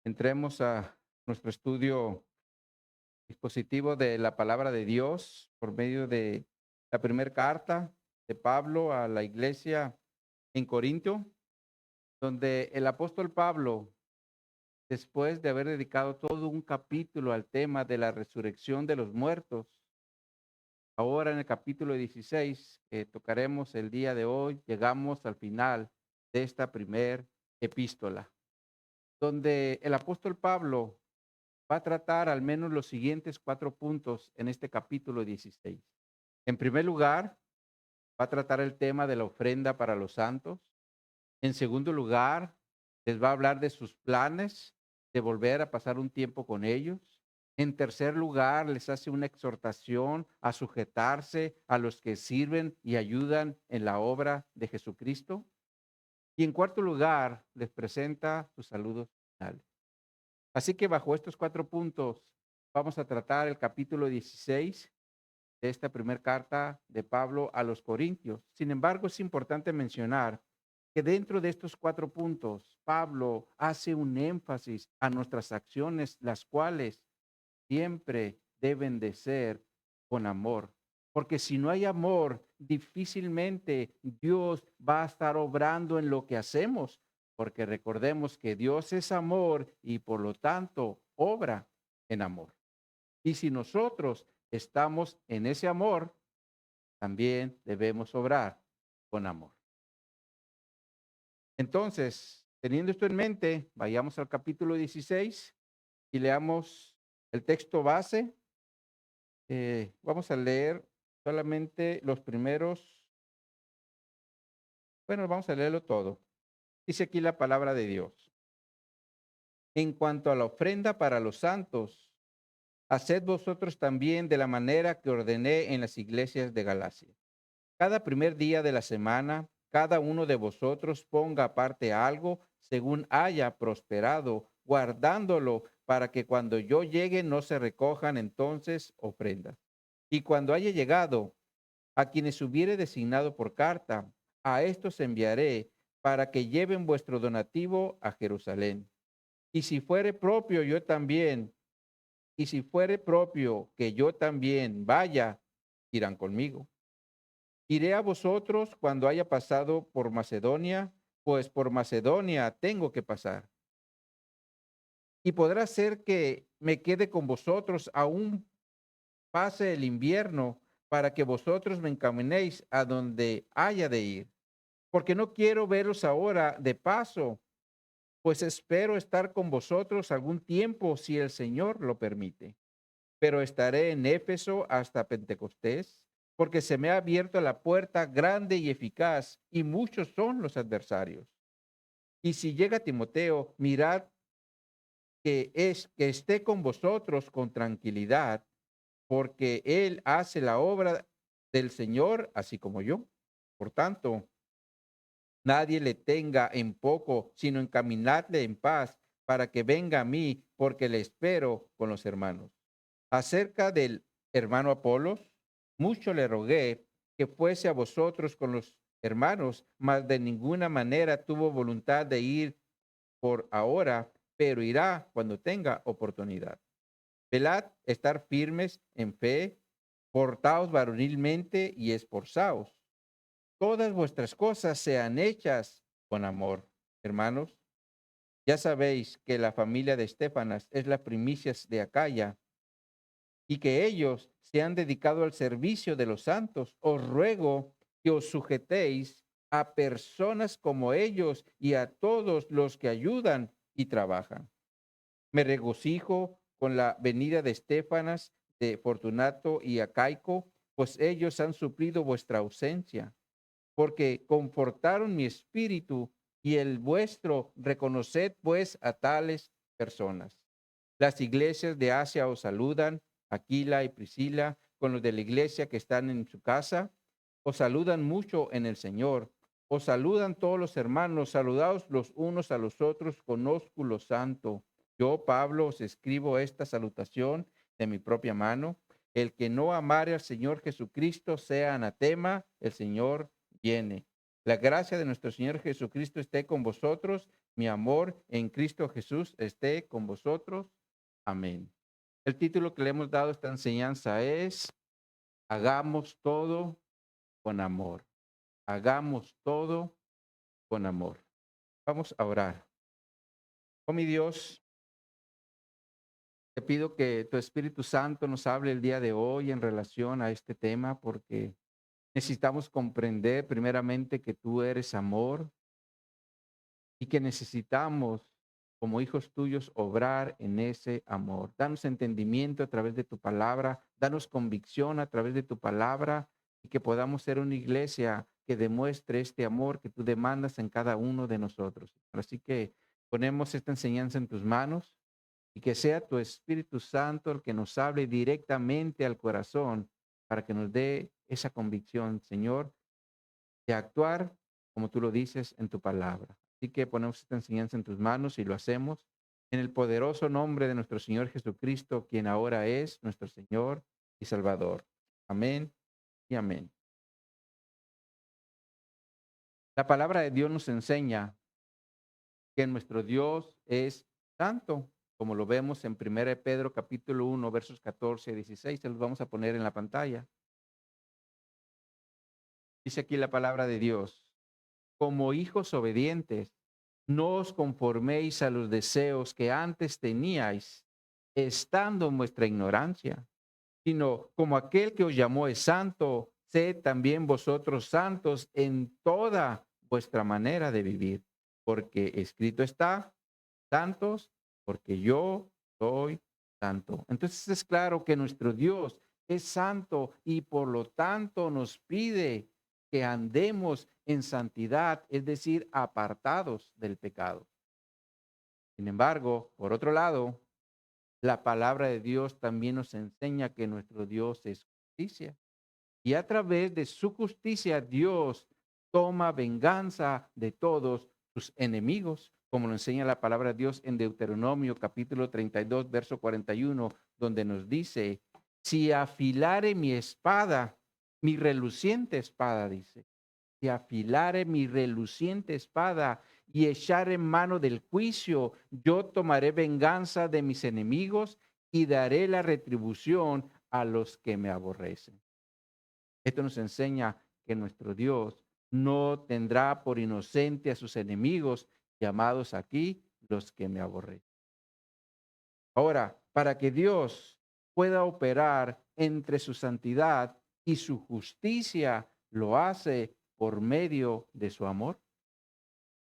Entremos a nuestro estudio expositivo de la palabra de Dios por medio de la primera carta de Pablo a la iglesia en Corintio, donde el apóstol Pablo, después de haber dedicado todo un capítulo al tema de la resurrección de los muertos, ahora en el capítulo 16 que tocaremos el día de hoy, llegamos al final de esta primer epístola, donde el apóstol Pablo va a tratar al menos los siguientes 4 puntos en este capítulo 16. En primer lugar, va a tratar el tema de la ofrenda para los santos. En segundo lugar, les va a hablar de sus planes de volver a pasar un tiempo con ellos. En tercer lugar, les hace una exhortación a sujetarse a los que sirven y ayudan en la obra de Jesucristo. Y en cuarto lugar, les presenta sus saludos finales. Así que bajo estos 4 puntos vamos a tratar el capítulo 16 de esta primera carta de Pablo a los Corintios. Sin embargo, es importante mencionar que dentro de estos 4 puntos, Pablo hace un énfasis a nuestras acciones, las cuales siempre deben de ser con amor. Porque si no hay amor, difícilmente Dios va a estar obrando en lo que hacemos, porque recordemos que Dios es amor y por lo tanto obra en amor. Y si nosotros estamos en ese amor, también debemos obrar con amor. Entonces, teniendo esto en mente, vayamos al capítulo 16 y leamos el texto base. Vamos a leer solamente los primeros, bueno, vamos a leerlo todo. Dice aquí la palabra de Dios. En cuanto a la ofrenda para los santos, haced vosotros también de la manera que ordené en las iglesias de Galacia. Cada primer día de la semana, cada uno de vosotros ponga aparte algo según haya prosperado, guardándolo para que cuando yo llegue no se recojan entonces ofrendas. Y cuando haya llegado, a quienes hubiere designado por carta, a estos enviaré para que lleven vuestro donativo a Jerusalén. Y si fuere propio yo también, y si fuere propio que yo también vaya, irán conmigo. Iré a vosotros cuando haya pasado por Macedonia, pues por Macedonia tengo que pasar. Y podrá ser que me quede con vosotros aún pase el invierno, para que vosotros me encaminéis a donde haya de ir. Porque no quiero veros ahora de paso, pues espero estar con vosotros algún tiempo si el Señor lo permite. Pero estaré en Éfeso hasta Pentecostés, porque se me ha abierto la puerta grande y eficaz, y muchos son los adversarios. Y si llega Timoteo, mirad que esté con vosotros con tranquilidad, porque él hace la obra del Señor, así como yo. Por tanto, nadie le tenga en poco, sino encaminadle en paz, para que venga a mí, porque le espero con los hermanos. Acerca del hermano Apolos, mucho le rogué que fuese a vosotros con los hermanos, mas de ninguna manera tuvo voluntad de ir por ahora, pero irá cuando tenga oportunidad. Velad, estar firmes en fe, portaos varonilmente y esforzaos. Todas vuestras cosas sean hechas con amor. Hermanos, ya sabéis que la familia de Estefanas es la primicia de Acaya y que ellos se han dedicado al servicio de los santos. Os ruego que os sujetéis a personas como ellos y a todos los que ayudan y trabajan. Me regocijo con la venida de Estefanas, de Fortunato y Acaico, pues ellos han suplido vuestra ausencia, porque confortaron mi espíritu y el vuestro. Reconoced pues a tales personas. Las iglesias de Asia os saludan, Aquila y Priscila, con los de la iglesia que están en su casa. Os saludan mucho en el Señor. Os saludan todos los hermanos, saludaos los unos a los otros con ósculo santo. Yo, Pablo, os escribo esta salutación de mi propia mano. El que no amare al Señor Jesucristo sea anatema. El Señor viene. La gracia de nuestro Señor Jesucristo esté con vosotros. mi amor en Cristo Jesús esté con vosotros. Amén. El título que le hemos dado a esta enseñanza es Hagamos todo con amor. Hagamos todo con amor. Vamos a orar. Oh mi Dios, te pido que tu Espíritu Santo nos hable el día de hoy en relación a este tema, porque necesitamos comprender primeramente que tú eres amor y que necesitamos, como hijos tuyos, obrar en ese amor. Danos entendimiento a través de tu palabra, danos convicción a través de tu palabra y que podamos ser una iglesia que demuestre este amor que tú demandas en cada uno de nosotros. Así que ponemos esta enseñanza en tus manos y que sea tu Espíritu Santo el que nos hable directamente al corazón para que nos dé esa convicción, Señor, de actuar como tú lo dices en tu palabra. Así que ponemos esta enseñanza en tus manos y lo hacemos en el poderoso nombre de nuestro Señor Jesucristo, quien ahora es nuestro Señor y Salvador. Amén y amén. La palabra de Dios nos enseña que nuestro Dios es santo, como lo vemos en 1 Pedro capítulo 1, versos 14 y 16. Se los vamos a poner en la pantalla. Dice aquí la palabra de Dios: como hijos obedientes, no os conforméis a los deseos que antes teníais, estando en vuestra ignorancia, sino como aquel que os llamó es santo, sed también vosotros santos en toda vuestra manera de vivir, porque escrito está, santos, porque yo soy santo. Entonces es claro que nuestro Dios es santo y por lo tanto nos pide que andemos en santidad, es decir, apartados del pecado. Sin embargo, por otro lado, la palabra de Dios también nos enseña que nuestro Dios es justicia. Y a través de su justicia, Dios toma venganza de todos sus enemigos, como lo enseña la palabra de Dios en Deuteronomio capítulo 32, verso 41, donde nos dice: si afilare mi espada, mi reluciente espada, dice, si afilare mi reluciente espada y echare mano del juicio, yo tomaré venganza de mis enemigos y daré la retribución a los que me aborrecen. Esto nos enseña que nuestro Dios no tendrá por inocente a sus enemigos, llamados aquí los que me aborrecen. Ahora, para que Dios pueda operar entre su santidad y su justicia, lo hace por medio de su amor,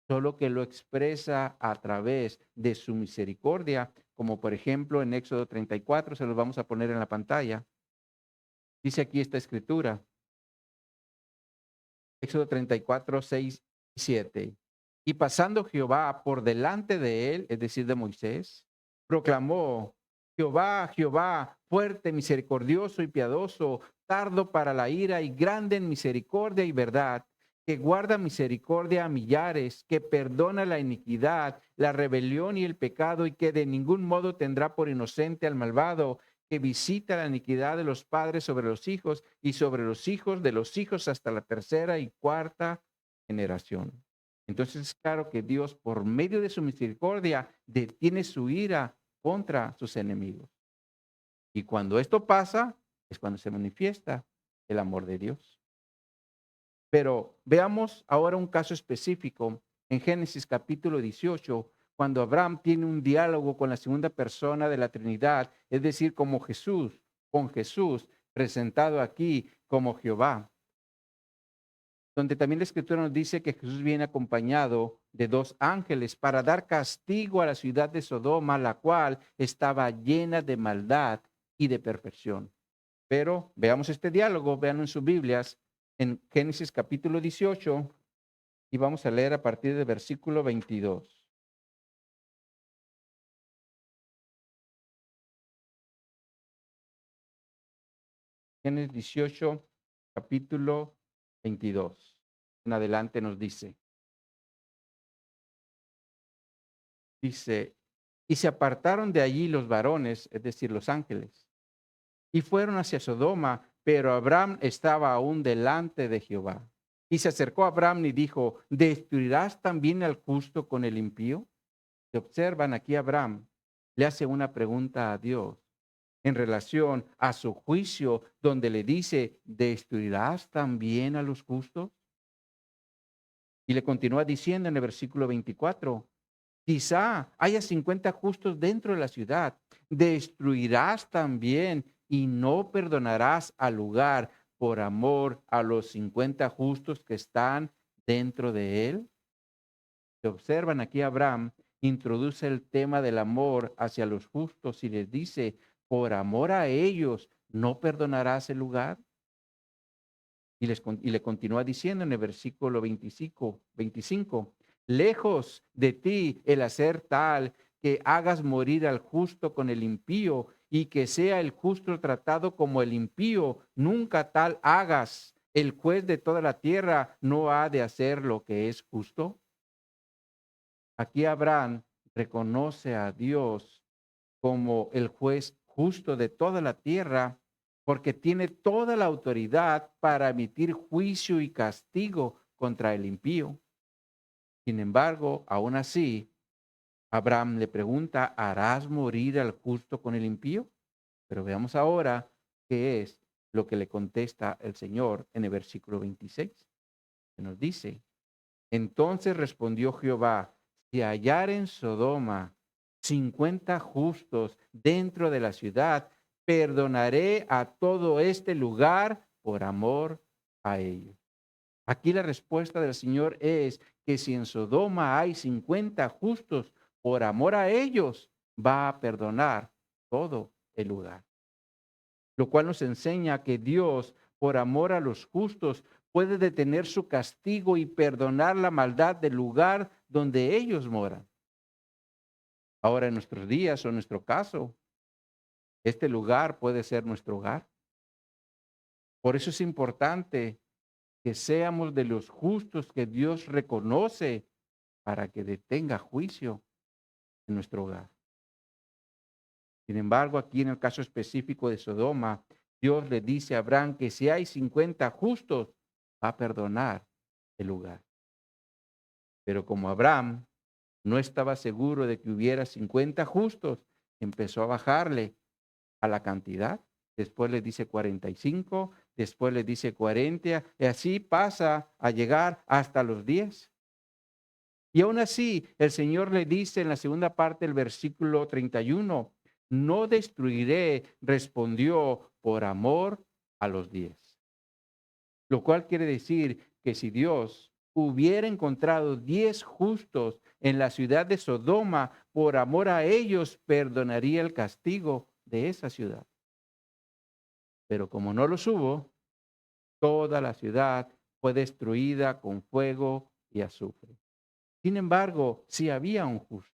solo que lo expresa a través de su misericordia, como por ejemplo en Éxodo 34, se los vamos a poner en la pantalla. Dice aquí esta escritura: Éxodo 34, 6 y 7. Y pasando Jehová por delante de él, es decir, de Moisés, proclamó: Jehová, Jehová, fuerte, misericordioso y piadoso, tardo para la ira y grande en misericordia y verdad, que guarda misericordia a millares, que perdona la iniquidad, la rebelión y el pecado, y que de ningún modo tendrá por inocente al malvado, que visita la iniquidad de los padres sobre los hijos y sobre los hijos de los hijos hasta la tercera y cuarta generación. Entonces es claro que Dios, por medio de su misericordia, detiene su ira contra sus enemigos. Y cuando esto pasa, es cuando se manifiesta el amor de Dios. Pero veamos ahora un caso específico en Génesis capítulo 18, cuando Abraham tiene un diálogo con la segunda persona de la Trinidad, es decir, como Jesús, con Jesús presentado aquí como Jehová, donde también la Escritura nos dice que Jesús viene acompañado de dos ángeles para dar castigo a la ciudad de Sodoma, la cual estaba llena de maldad y de perfección. Pero veamos este diálogo, vean en sus Biblias, en Génesis capítulo 18, y vamos a leer a partir del versículo 22. Génesis 18, capítulo 22. En adelante nos dice, y se apartaron de allí los varones, es decir, los ángeles, y fueron hacia Sodoma, pero Abraham estaba aún delante de Jehová. Y se acercó a Abraham y dijo, ¿destruirás también al justo con el impío? Se observan aquí Abraham le hace una pregunta a Dios en relación a su juicio, donde le dice, ¿destruirás también a los justos? Y le continúa diciendo en el versículo 24, quizá haya 50 justos dentro de la ciudad. Destruirás también y no perdonarás al lugar por amor a los 50 justos que están dentro de él. Se observan aquí Abraham introduce el tema del amor hacia los justos y les dice, por amor a ellos, ¿no perdonarás el lugar? Y le continúa diciendo en el versículo 25, lejos de ti el hacer tal que hagas morir al justo con el impío y que sea el justo tratado como el impío, nunca tal hagas. El juez de toda la tierra no ha de hacer lo que es justo. Aquí Abraham reconoce a Dios como el juez justo de toda la tierra, porque tiene toda la autoridad para emitir juicio y castigo contra el impío. Sin embargo, aún así, Abraham le pregunta, ¿harás morir al justo con el impío? Pero veamos ahora qué es lo que le contesta el Señor en el versículo 26, que nos dice, entonces respondió Jehová, si hallar en Sodoma 50 justos dentro de la ciudad, perdonaré a todo este lugar por amor a ellos. Aquí la respuesta del Señor es que si en Sodoma hay 50 justos, por amor a ellos, va a perdonar todo el lugar. Lo cual nos enseña que Dios, por amor a los justos, puede detener su castigo y perdonar la maldad del lugar donde ellos moran. Ahora, en nuestros días o en nuestro caso, este lugar puede ser nuestro hogar. Por eso es importante que seamos de los justos que Dios reconoce para que detenga juicio en nuestro hogar. Sin embargo, aquí en el caso específico de Sodoma, Dios le dice a Abraham que si hay 50 justos, va a perdonar el lugar. Pero como Abraham no estaba seguro de que hubiera 50 justos, empezó a bajarle a la cantidad. Después le dice 45, después le dice 40, y así pasa a llegar hasta los 10. Y aún así, el Señor le dice en la segunda parte del versículo 31, no destruiré, respondió, por amor a los 10. Lo cual quiere decir que si Dios hubiera encontrado 10 justos en la ciudad de Sodoma, por amor a ellos perdonaría el castigo de esa ciudad. Pero como no los hubo, toda la ciudad fue destruida con fuego y azufre. Sin embargo, si había un justo,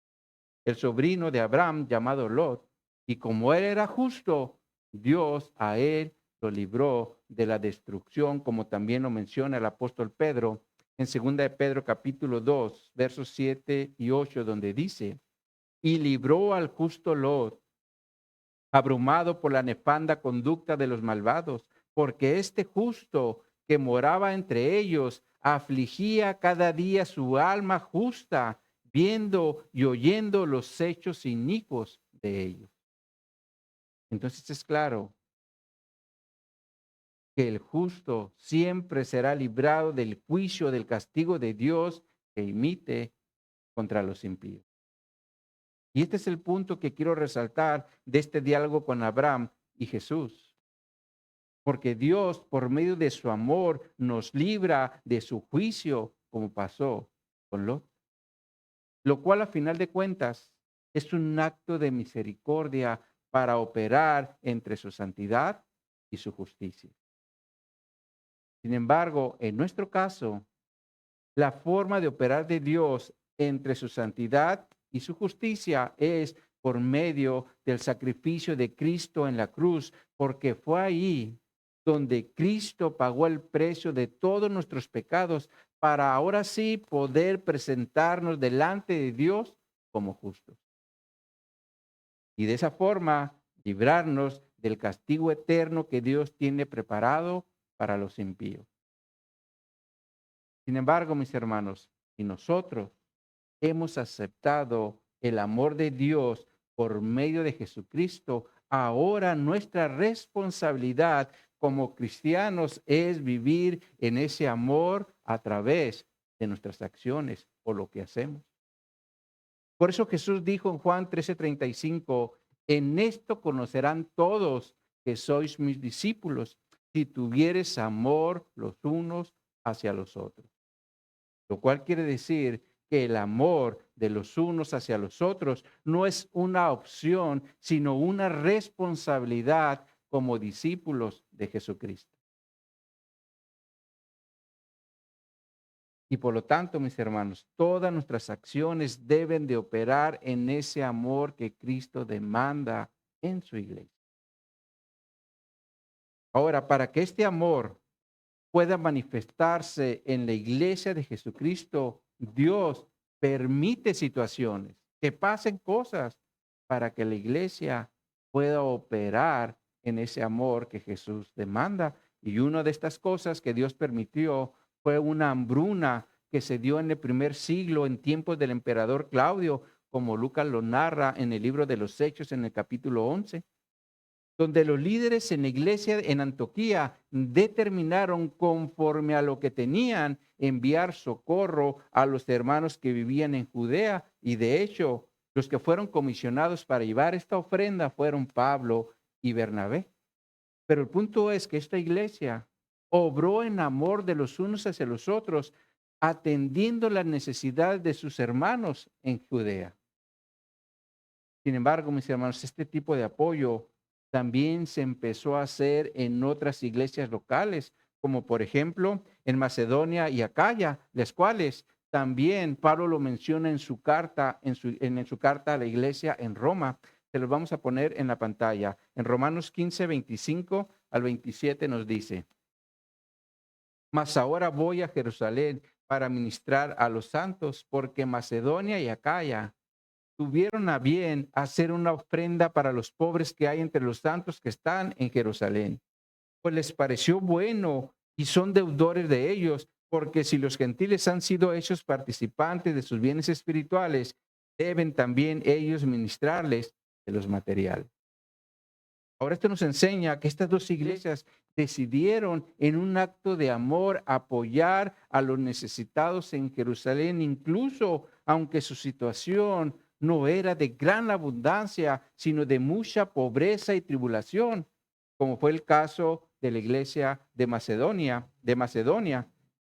el sobrino de Abraham llamado Lot, y como él era justo, Dios a él lo libró de la destrucción, como también lo menciona el apóstol Pedro en 2 de Pedro capítulo 2, versos 7 y 8, donde dice, y libró al justo Lot, abrumado por la nefanda conducta de los malvados, porque este justo que moraba entre ellos afligía cada día su alma justa, viendo y oyendo los hechos inicuos de ellos. Entonces es claro que el justo siempre será librado del juicio, del castigo de Dios que imite contra los impíos. Y este es el punto que quiero resaltar de este diálogo con Abraham y Jesús. Porque Dios, por medio de su amor, nos libra de su juicio, como pasó con Lot. Lo cual, a final de cuentas, es un acto de misericordia para operar entre su santidad y su justicia. Sin embargo, en nuestro caso, la forma de operar de Dios entre su santidad y su justicia es por medio del sacrificio de Cristo en la cruz, porque fue ahí donde Cristo pagó el precio de todos nuestros pecados para ahora sí poder presentarnos delante de Dios como justos. Y de esa forma librarnos del castigo eterno que Dios tiene preparado para los impíos. Sin embargo, mis hermanos, si nosotros hemos aceptado el amor de Dios por medio de Jesucristo, ahora nuestra responsabilidad como cristianos es vivir en ese amor a través de nuestras acciones o lo que hacemos. Por eso Jesús dijo en Juan 13:35, en esto conocerán todos que sois mis discípulos, si tuvieres amor los unos hacia los otros. Lo cual quiere decir que el amor de los unos hacia los otros no es una opción, sino una responsabilidad como discípulos de Jesucristo. Y por lo tanto, mis hermanos, todas nuestras acciones deben de operar en ese amor que Cristo demanda en su iglesia. Ahora, para que este amor pueda manifestarse en la iglesia de Jesucristo, Dios permite situaciones, que pasen cosas para que la iglesia pueda operar en ese amor que Jesús demanda. Y una de estas cosas que Dios permitió fue una hambruna que se dio en el primer siglo en tiempos del emperador Claudio, como Lucas lo narra en el libro de los Hechos en el capítulo 11, donde los líderes en la iglesia en Antioquía determinaron, conforme a lo que tenían, enviar socorro a los hermanos que vivían en Judea. Y de hecho, los que fueron comisionados para llevar esta ofrenda fueron Pablo y Bernabé. Pero el punto es que esta iglesia obró en amor de los unos hacia los otros, atendiendo las necesidades de sus hermanos en Judea. Sin embargo, mis hermanos, este tipo de apoyo también se empezó a hacer en otras iglesias locales, como por ejemplo en Macedonia y Acaya, las cuales también Pablo lo menciona en su carta, en su carta a la iglesia en Roma. Se los vamos a poner en la pantalla. En Romanos 15, 25 al 27 nos dice: mas ahora voy a Jerusalén para ministrar a los santos, porque Macedonia y Acaya tuvieron a bien hacer una ofrenda para los pobres que hay entre los santos que están en Jerusalén. Pues les pareció bueno y son deudores de ellos, porque si los gentiles han sido hechos participantes de sus bienes espirituales, deben también ellos ministrarles de los materiales. Ahora esto nos enseña que estas dos iglesias decidieron en un acto de amor apoyar a los necesitados en Jerusalén, incluso aunque su situación no era de gran abundancia, sino de mucha pobreza y tribulación, como fue el caso de la iglesia de Macedonia.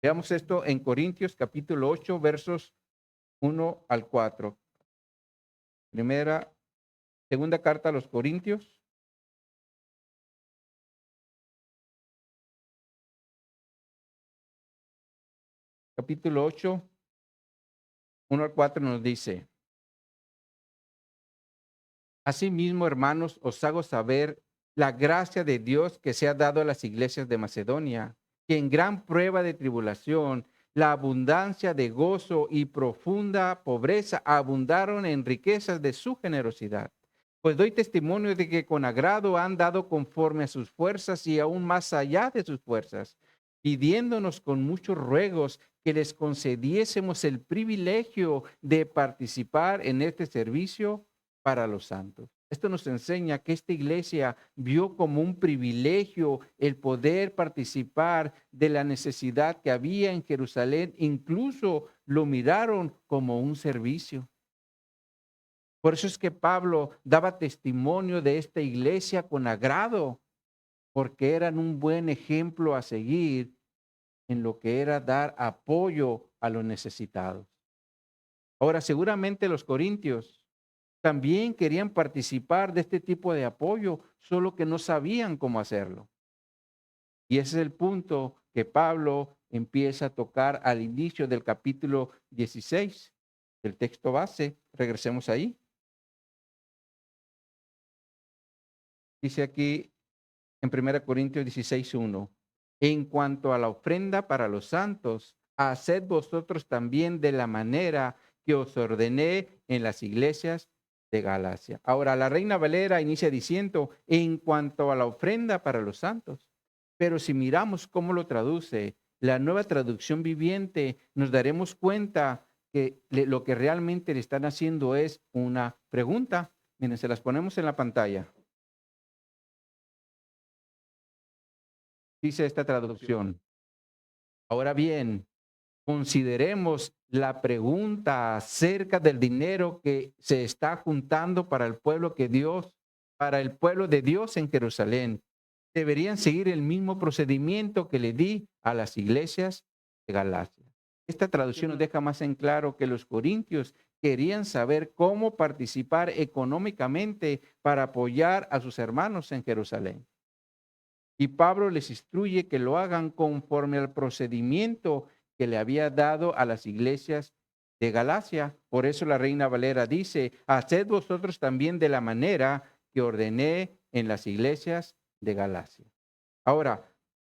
Veamos esto en Corintios capítulo 8, versos 1 al 4. Segunda carta a los Corintios, capítulo 8, 1 al 4 nos dice: asimismo, hermanos, os hago saber la gracia de Dios que se ha dado a las iglesias de Macedonia, que en gran prueba de tribulación, la abundancia de gozo y profunda pobreza abundaron en riquezas de su generosidad. Pues doy testimonio de que con agrado han dado conforme a sus fuerzas y aún más allá de sus fuerzas, pidiéndonos con muchos ruegos que les concediésemos el privilegio de participar en este servicio para los santos. Esto nos enseña que esta iglesia vio como un privilegio el poder participar de la necesidad que había en Jerusalén. Incluso lo miraron como un servicio. Por eso es que Pablo daba testimonio de esta iglesia con agrado, porque eran un buen ejemplo a seguir en lo que era dar apoyo a los necesitados. Ahora, seguramente los corintios también querían participar de este tipo de apoyo, solo que no sabían cómo hacerlo. Y ese es el punto que Pablo empieza a tocar al inicio del capítulo 16 del texto base. Regresemos ahí. Dice aquí en 1 Corintios 16:1: en cuanto a la ofrenda para los santos, haced vosotros también de la manera que os ordené en las iglesias de Galacia. Ahora, la Reina Valera inicia diciendo: en cuanto a la ofrenda para los santos. Pero si miramos cómo lo traduce, la Nueva Traducción Viviente, nos daremos cuenta que lo que realmente le están haciendo es una pregunta. Miren, se las ponemos en la pantalla. Dice esta traducción: ahora bien, consideremos la pregunta acerca del dinero que se está juntando para el pueblo de Dios en Jerusalén. Deberían seguir el mismo procedimiento que le di a las iglesias de Galacia. Esta traducción nos deja más en claro que los corintios querían saber cómo participar económicamente para apoyar a sus hermanos en Jerusalén. Y Pablo les instruye que lo hagan conforme al procedimiento que le había dado a las iglesias de Galacia. Por eso la Reina Valera dice: haced vosotros también de la manera que ordené en las iglesias de Galacia. Ahora,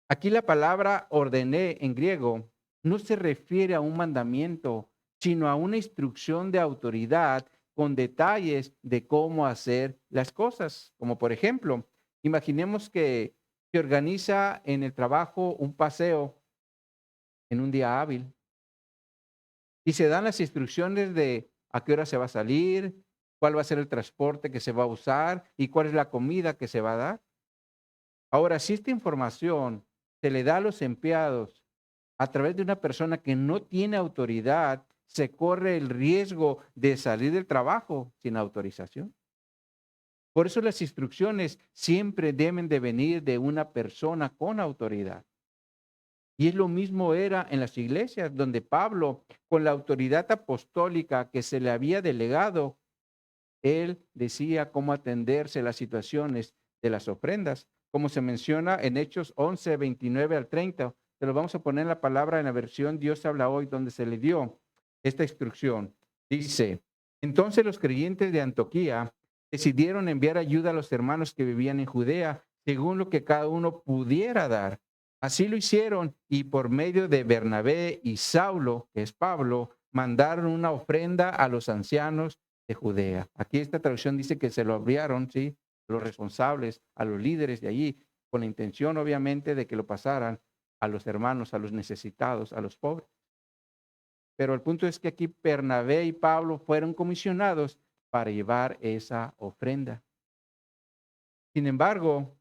aquí la palabra ordené en griego no se refiere a un mandamiento, sino a una instrucción de autoridad con detalles de cómo hacer las cosas. Como por ejemplo, imaginemos que se organiza en el trabajo un paseo en un día hábil y se dan las instrucciones de a qué hora se va a salir, cuál va a ser el transporte que se va a usar y cuál es la comida que se va a dar. Ahora, si esta información se le da a los empleados a través de una persona que no tiene autoridad, se corre el riesgo de salir del trabajo sin autorización. Por eso las instrucciones siempre deben de venir de una persona con autoridad. Y es lo mismo era en las iglesias, donde Pablo, con la autoridad apostólica que se le había delegado, él decía cómo atenderse las situaciones de las ofrendas, como se menciona en Hechos 11, 29 al 30. Se lo vamos a poner en la palabra en la versión Dios habla hoy, donde se le dio esta instrucción. Dice: entonces los creyentes de Antioquía decidieron enviar ayuda a los hermanos que vivían en Judea, según lo que cada uno pudiera dar. Así lo hicieron, y por medio de Bernabé y Saulo, que es Pablo, mandaron una ofrenda a los ancianos de Judea. Aquí esta traducción dice que se lo enviaron, ¿sí?, los responsables, a los líderes de allí, con la intención obviamente de que lo pasaran a los hermanos, a los necesitados, a los pobres. Pero el punto es que aquí Bernabé y Pablo fueron comisionados para llevar esa ofrenda. Sin embargo,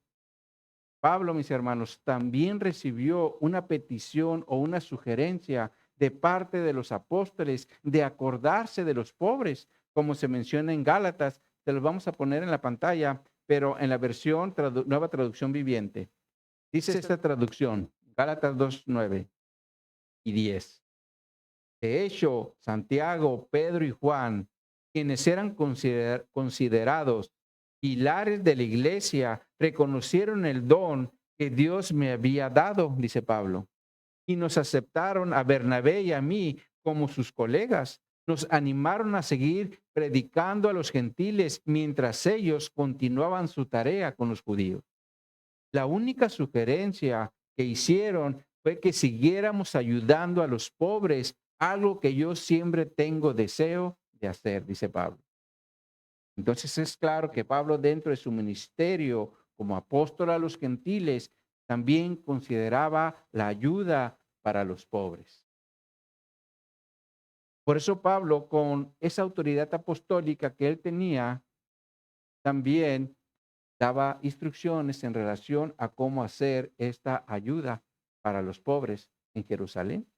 Pablo, mis hermanos, también recibió una petición o una sugerencia de parte de los apóstoles de acordarse de los pobres, como se menciona en Gálatas. Se los vamos a poner en la pantalla, pero en la versión Nueva Traducción Viviente. Dice esta traducción, Gálatas 2, 9 y 10. De hecho, Santiago, Pedro y Juan, quienes eran considerados pilares de la iglesia, reconocieron el don que Dios me había dado, dice Pablo, y nos aceptaron a Bernabé y a mí como sus colegas. Nos animaron a seguir predicando a los gentiles mientras ellos continuaban su tarea con los judíos. La única sugerencia que hicieron fue que siguiéramos ayudando a los pobres, algo que yo siempre tengo deseo de hacer, dice Pablo. Entonces es claro que Pablo, dentro de su ministerio como apóstol a los gentiles, también consideraba la ayuda para los pobres. Por eso Pablo, con esa autoridad apostólica que él tenía, también daba instrucciones en relación a cómo hacer esta ayuda para los pobres en Jerusalén.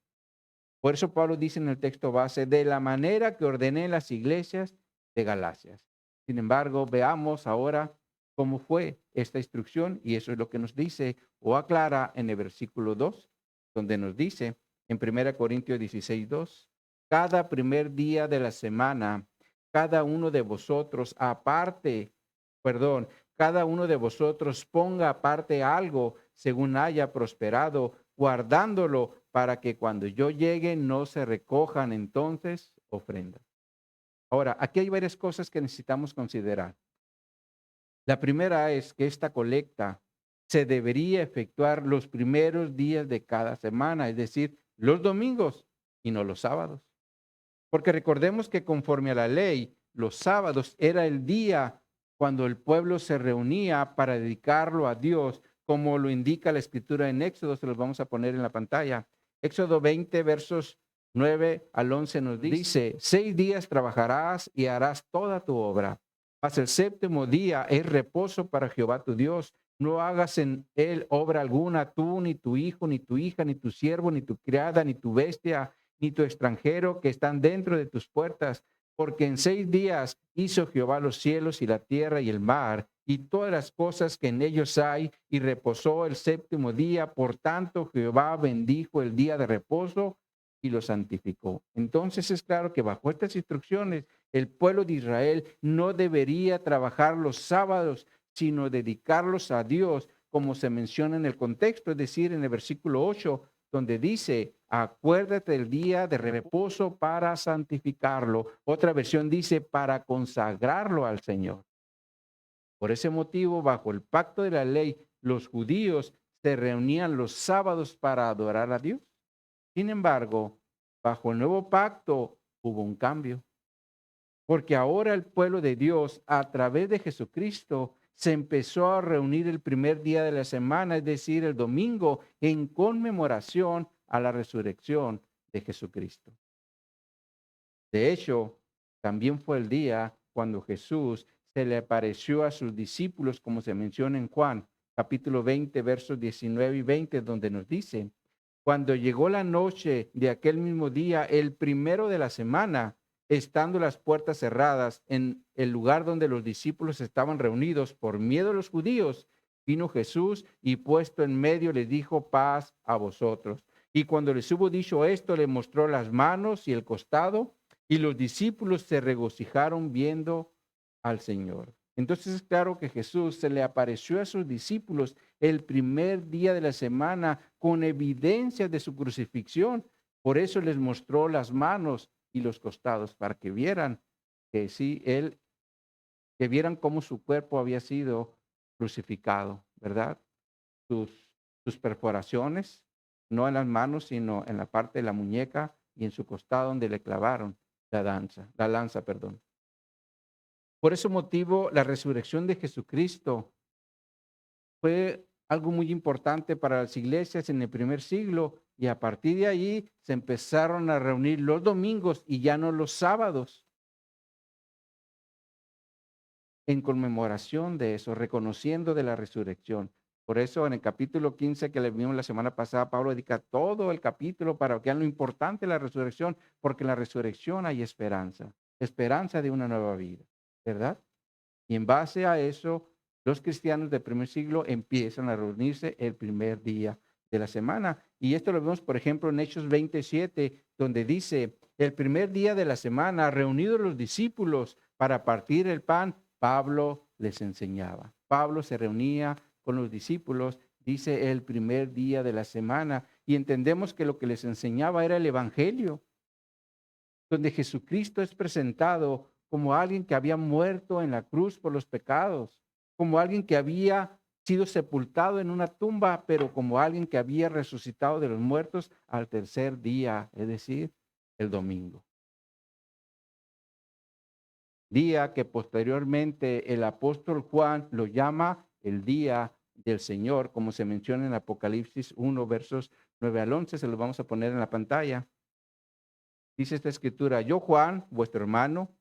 Por eso Pablo dice en el texto base: de la manera que ordené en las iglesias de Galacia. Sin embargo, veamos ahora cómo fue esta instrucción, y eso es lo que nos dice o aclara en el versículo 2, donde nos dice en 1 Corintios 16, 2: cada primer día de la semana, cada uno de vosotros cada uno de vosotros ponga aparte algo según haya prosperado, guardándolo para que cuando yo llegue no se recojan entonces ofrendas. Ahora, aquí hay varias cosas que necesitamos considerar. La primera es que esta colecta se debería efectuar los primeros días de cada semana, es decir, los domingos y no los sábados. Porque recordemos que conforme a la ley, los sábados era el día cuando el pueblo se reunía para dedicarlo a Dios, como lo indica la escritura en Éxodo. Se los vamos a poner en la pantalla. Éxodo 20, versos 9 al 11 nos dice, 6 días trabajarás y harás toda tu obra, mas el séptimo día es reposo para Jehová tu Dios. No hagas en él obra alguna, tú, ni tu hijo, ni tu hija, ni tu siervo, ni tu criada, ni tu bestia, ni tu extranjero que están dentro de tus puertas, porque en 6 días hizo Jehová los cielos y la tierra y el mar y todas las cosas que en ellos hay, y reposó el séptimo día. Por tanto, Jehová bendijo el día de reposo y lo santificó. Entonces es claro que bajo estas instrucciones, el pueblo de Israel no debería trabajar los sábados, sino dedicarlos a Dios, como se menciona en el contexto, es decir, en el versículo 8, donde dice, acuérdate del día de reposo para santificarlo. Otra versión dice, para consagrarlo al Señor. Por ese motivo, bajo el pacto de la ley, los judíos se reunían los sábados para adorar a Dios. Sin embargo, bajo el nuevo pacto hubo un cambio, porque ahora el pueblo de Dios, a través de Jesucristo, se empezó a reunir el primer día de la semana, es decir, el domingo, en conmemoración a la resurrección de Jesucristo. De hecho, también fue el día cuando Jesús se le apareció a sus discípulos, como se menciona en Juan, capítulo 20, versos 19 y 20, donde nos dice, cuando llegó la noche de aquel mismo día, el primero de la semana, estando las puertas cerradas en el lugar donde los discípulos estaban reunidos por miedo a los judíos, vino Jesús y puesto en medio les dijo, paz a vosotros. Y cuando les hubo dicho esto, le mostró las manos y el costado, y los discípulos se regocijaron viendo al Señor. Entonces es claro que Jesús se le apareció a sus discípulos el primer día de la semana con evidencias de su crucifixión. Por eso les mostró las manos y los costados, para que vieran que sí, que vieran cómo su cuerpo había sido crucificado, ¿verdad? Sus perforaciones, no en las manos, sino en la parte de la muñeca y en su costado donde le clavaron la lanza, perdón. Por ese motivo, la resurrección de Jesucristo fue algo muy importante para las iglesias en el primer siglo, y a partir de ahí se empezaron a reunir los domingos y ya no los sábados, en conmemoración de eso, reconociendo de la resurrección. Por eso en el capítulo 15 que le vimos la semana pasada, Pablo dedica todo el capítulo para que vean lo importante de la resurrección, porque en la resurrección hay esperanza, esperanza de una nueva vida, ¿verdad? Y en base a eso, los cristianos del primer siglo empiezan a reunirse el primer día de la semana. Y esto lo vemos, por ejemplo, en Hechos 27, donde dice, el primer día de la semana, reunidos los discípulos para partir el pan, Pablo les enseñaba. Pablo se reunía con los discípulos, dice, el primer día de la semana. Y entendemos que lo que les enseñaba era el evangelio, donde Jesucristo es presentado como alguien que había muerto en la cruz por los pecados, como alguien que había sido sepultado en una tumba, pero como alguien que había resucitado de los muertos al tercer día, es decir, el domingo. Día que posteriormente el apóstol Juan lo llama el día del Señor, como se menciona en Apocalipsis 1, versos 9 al 11, se los vamos a poner en la pantalla. Dice esta escritura, yo Juan, vuestro hermano,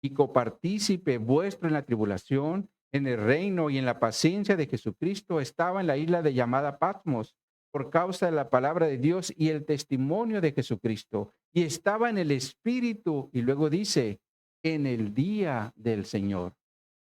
y copartícipe vuestro en la tribulación, en el reino y en la paciencia de Jesucristo, estaba en la isla de llamada Patmos por causa de la palabra de Dios y el testimonio de Jesucristo. Y estaba en el Espíritu, y luego dice, en el día del Señor.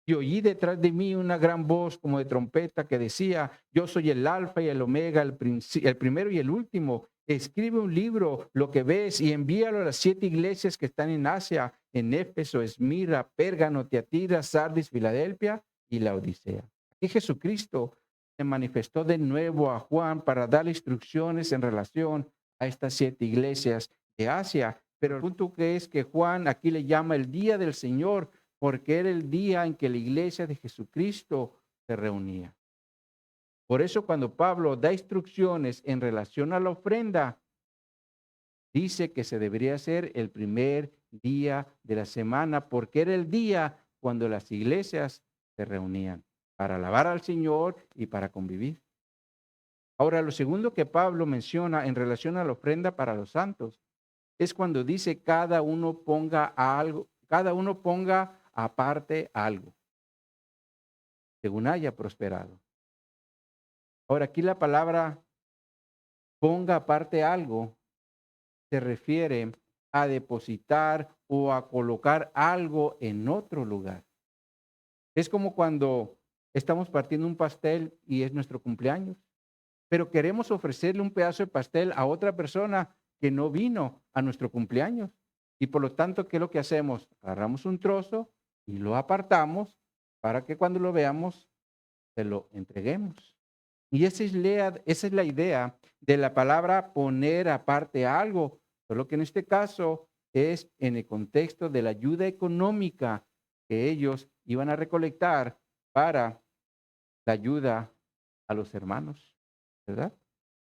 Y oí detrás de mí una gran voz como de trompeta que decía, yo soy el alfa y el omega, el primero y el último. Escribe un libro, lo que ves, y envíalo a las 7 iglesias que están en Asia, en Éfeso, Esmirna, Pérgamo, Tiatira, Sardis, Filadelfia y la Odisea. Y Jesucristo se manifestó de nuevo a Juan para dar instrucciones en relación a estas 7 iglesias de Asia. Pero el punto que es que Juan aquí le llama el día del Señor, porque era el día en que la iglesia de Jesucristo se reunía. Por eso cuando Pablo da instrucciones en relación a la ofrenda, dice que se debería hacer el primer día de la semana, porque era el día cuando las iglesias se reunían para alabar al Señor y para convivir. Ahora, lo segundo que Pablo menciona en relación a la ofrenda para los santos es cuando dice cada uno ponga aparte algo, según haya prosperado. Ahora, aquí la palabra ponga aparte algo se refiere a depositar o a colocar algo en otro lugar. Es como cuando estamos partiendo un pastel y es nuestro cumpleaños, pero queremos ofrecerle un pedazo de pastel a otra persona que no vino a nuestro cumpleaños. Y por lo tanto, ¿qué es lo que hacemos? Agarramos un trozo y lo apartamos para que cuando lo veamos se lo entreguemos. Y esa es la idea de la palabra poner aparte algo, solo que en este caso es en el contexto de la ayuda económica que ellos iban a recolectar para la ayuda a los hermanos, ¿verdad?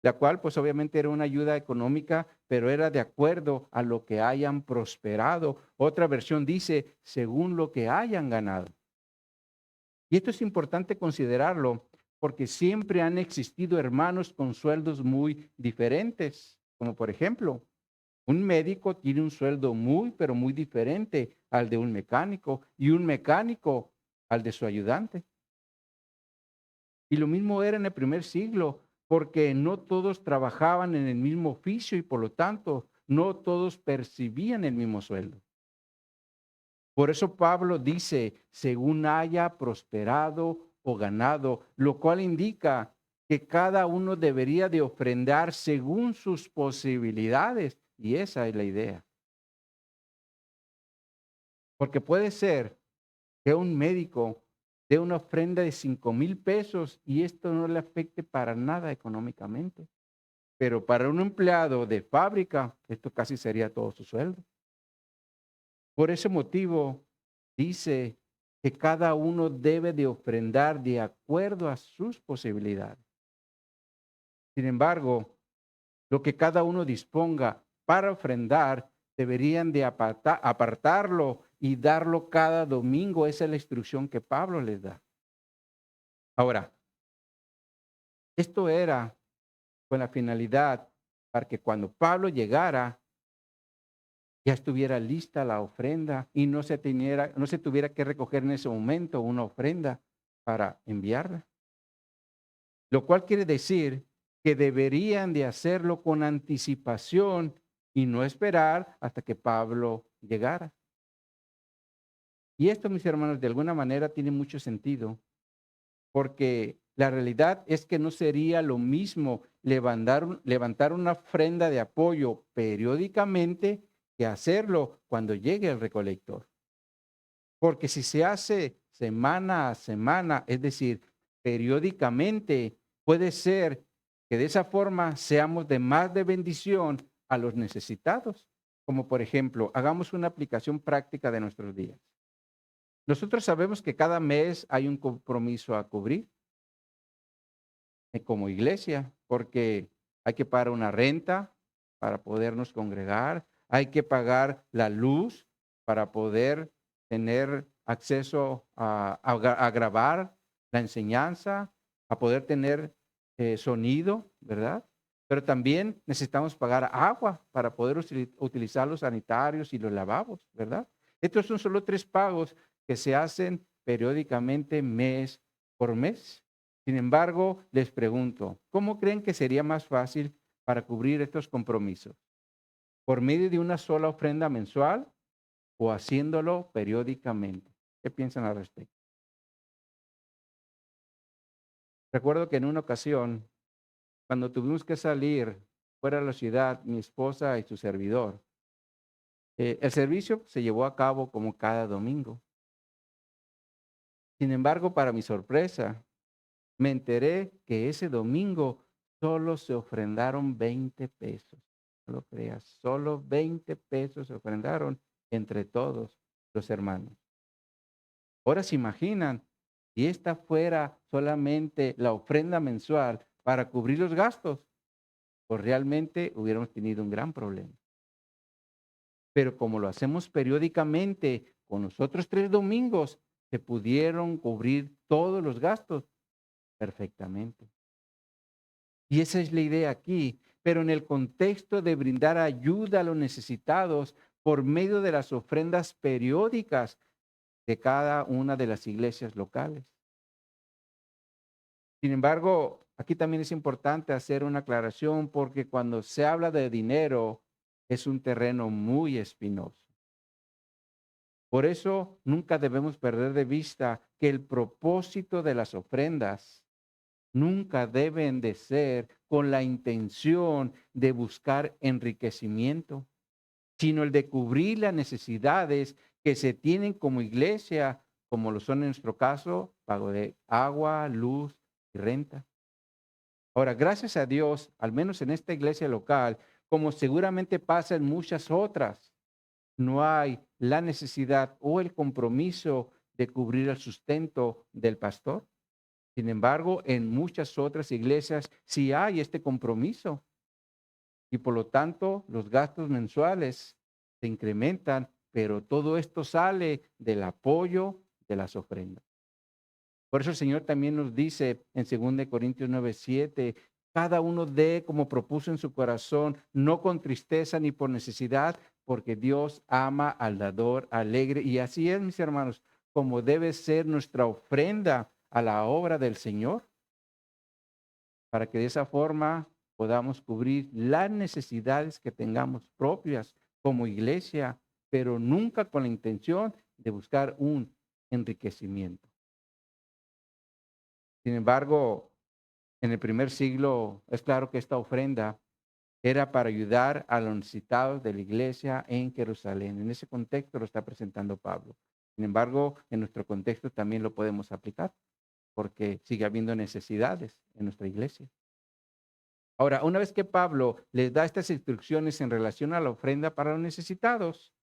La cual pues obviamente era una ayuda económica, pero era de acuerdo a lo que hayan prosperado. Otra versión dice, según lo que hayan ganado. Y esto es importante considerarlo porque siempre han existido hermanos con sueldos muy diferentes, como por ejemplo, un médico tiene un sueldo muy, pero muy diferente al de un mecánico y un mecánico al de su ayudante. Y lo mismo era en el primer siglo, porque no todos trabajaban en el mismo oficio y por lo tanto no todos percibían el mismo sueldo. Por eso Pablo dice, según haya prosperado o ganado, lo cual indica que cada uno debería de ofrendar según sus posibilidades. Y esa es la idea. Porque puede ser que un médico dé una ofrenda de 5,000 pesos y esto no le afecte para nada económicamente. Pero para un empleado de fábrica, esto casi sería todo su sueldo. Por ese motivo, dice que cada uno debe de ofrendar de acuerdo a sus posibilidades. Sin embargo, lo que cada uno disponga para ofrendar, deberían de apartarlo y darlo cada domingo. Esa es la instrucción que Pablo les da. Ahora, esto era con la finalidad para que cuando Pablo llegara, ya estuviera lista la ofrenda y no se tuviera que recoger en ese momento una ofrenda para enviarla. Lo cual quiere decir que deberían de hacerlo con anticipación y no esperar hasta que Pablo llegara. Y esto, mis hermanos, de alguna manera tiene mucho sentido, porque la realidad es que no sería lo mismo levantar una ofrenda de apoyo periódicamente que hacerlo cuando llegue el recolector. Porque si se hace semana a semana, es decir, periódicamente, puede ser que de esa forma seamos de más de bendición a los necesitados. Como por ejemplo, hagamos una aplicación práctica de nuestros días. Nosotros sabemos que cada mes hay un compromiso a cubrir como iglesia, porque hay que pagar una renta para podernos congregar, hay que pagar la luz para poder tener acceso a grabar la enseñanza, a poder tener sonido, ¿verdad? Pero también necesitamos pagar agua para poder utilizar los sanitarios y los lavabos, ¿verdad? Estos son solo 3 pagos que se hacen periódicamente mes por mes. Sin embargo, les pregunto, ¿cómo creen que sería más fácil para cubrir estos compromisos? ¿Por medio de una sola ofrenda mensual o haciéndolo periódicamente? ¿Qué piensan al respecto? Recuerdo que en una ocasión, cuando tuvimos que salir fuera de la ciudad, mi esposa y su servidor, el servicio se llevó a cabo como cada domingo. Sin embargo, para mi sorpresa, me enteré que ese domingo solo se ofrendaron 20 pesos. No lo creas, solo 20 pesos se ofrendaron entre todos los hermanos. Ahora se imaginan, si esta fuera solamente la ofrenda mensual para cubrir los gastos, pues realmente hubiéramos tenido un gran problema. Pero como lo hacemos periódicamente con los otros 3 domingos, se pudieron cubrir todos los gastos perfectamente. Y esa es la idea aquí. Pero en el contexto de brindar ayuda a los necesitados por medio de las ofrendas periódicas de cada una de las iglesias locales. Sin embargo, aquí también es importante hacer una aclaración porque cuando se habla de dinero es un terreno muy espinoso. Por eso nunca debemos perder de vista que el propósito de las ofrendas nunca deben de ser con la intención de buscar enriquecimiento, sino el de cubrir las necesidades que se tienen como iglesia, como lo son en nuestro caso, pago de agua, luz y renta. Ahora, gracias a Dios, al menos en esta iglesia local, como seguramente pasa en muchas otras, no hay la necesidad o el compromiso de cubrir el sustento del pastor. Sin embargo, en muchas otras iglesias sí hay este compromiso y por lo tanto los gastos mensuales se incrementan, pero todo esto sale del apoyo de las ofrendas. Por eso el Señor también nos dice en 2 Corintios 9:7, cada uno dé como propuso en su corazón, no con tristeza ni por necesidad, porque Dios ama al dador alegre. Y así es, mis hermanos, como debe ser nuestra ofrenda a la obra del Señor, para que de esa forma podamos cubrir las necesidades que tengamos propias como iglesia, pero nunca con la intención de buscar un enriquecimiento. Sin embargo, en el primer siglo es claro que esta ofrenda era para ayudar a los necesitados de la iglesia en Jerusalén. En ese contexto lo está presentando Pablo. Sin embargo, en nuestro contexto también lo podemos aplicar porque sigue habiendo necesidades en nuestra iglesia. Ahora, una vez que Pablo les da estas instrucciones en relación a la ofrenda para los necesitados,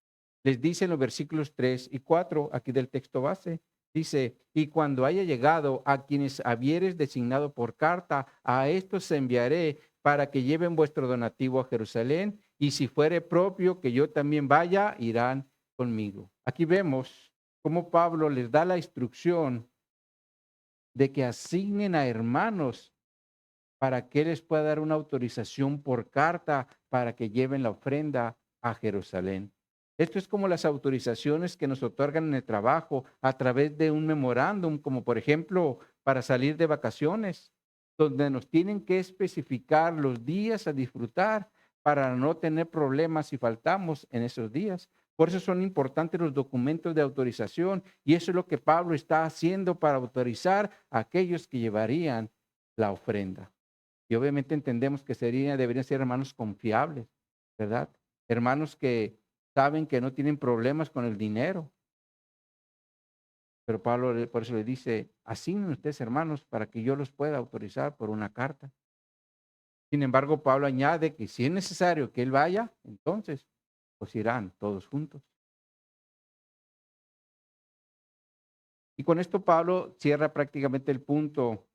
les dice en los versículos 3 y 4 aquí del texto base, dice, y cuando haya llegado a quienes habieres designado por carta, a estos enviaré para que lleven vuestro donativo a Jerusalén, y si fuere propio que yo también vaya, irán conmigo. Aquí vemos cómo Pablo les da la instrucción de que asignen a hermanos para que les pueda dar una autorización por carta para que lleven la ofrenda a Jerusalén. Esto es como las autorizaciones que nos otorgan en el trabajo a través de un memorándum, como por ejemplo para salir de vacaciones, donde nos tienen que especificar los días a disfrutar para no tener problemas si faltamos en esos días. Por eso son importantes los documentos de autorización y eso es lo que Pablo está haciendo para autorizar a aquellos que llevarían la ofrenda. Y obviamente entendemos que deberían ser hermanos confiables, ¿verdad? Hermanos que saben que no tienen problemas con el dinero. Pero Pablo por eso le dice, asignen ustedes hermanos para que yo los pueda autorizar por una carta. Sin embargo, Pablo añade que si es necesario que él vaya, entonces pues irán todos juntos. Y con esto Pablo cierra prácticamente el punto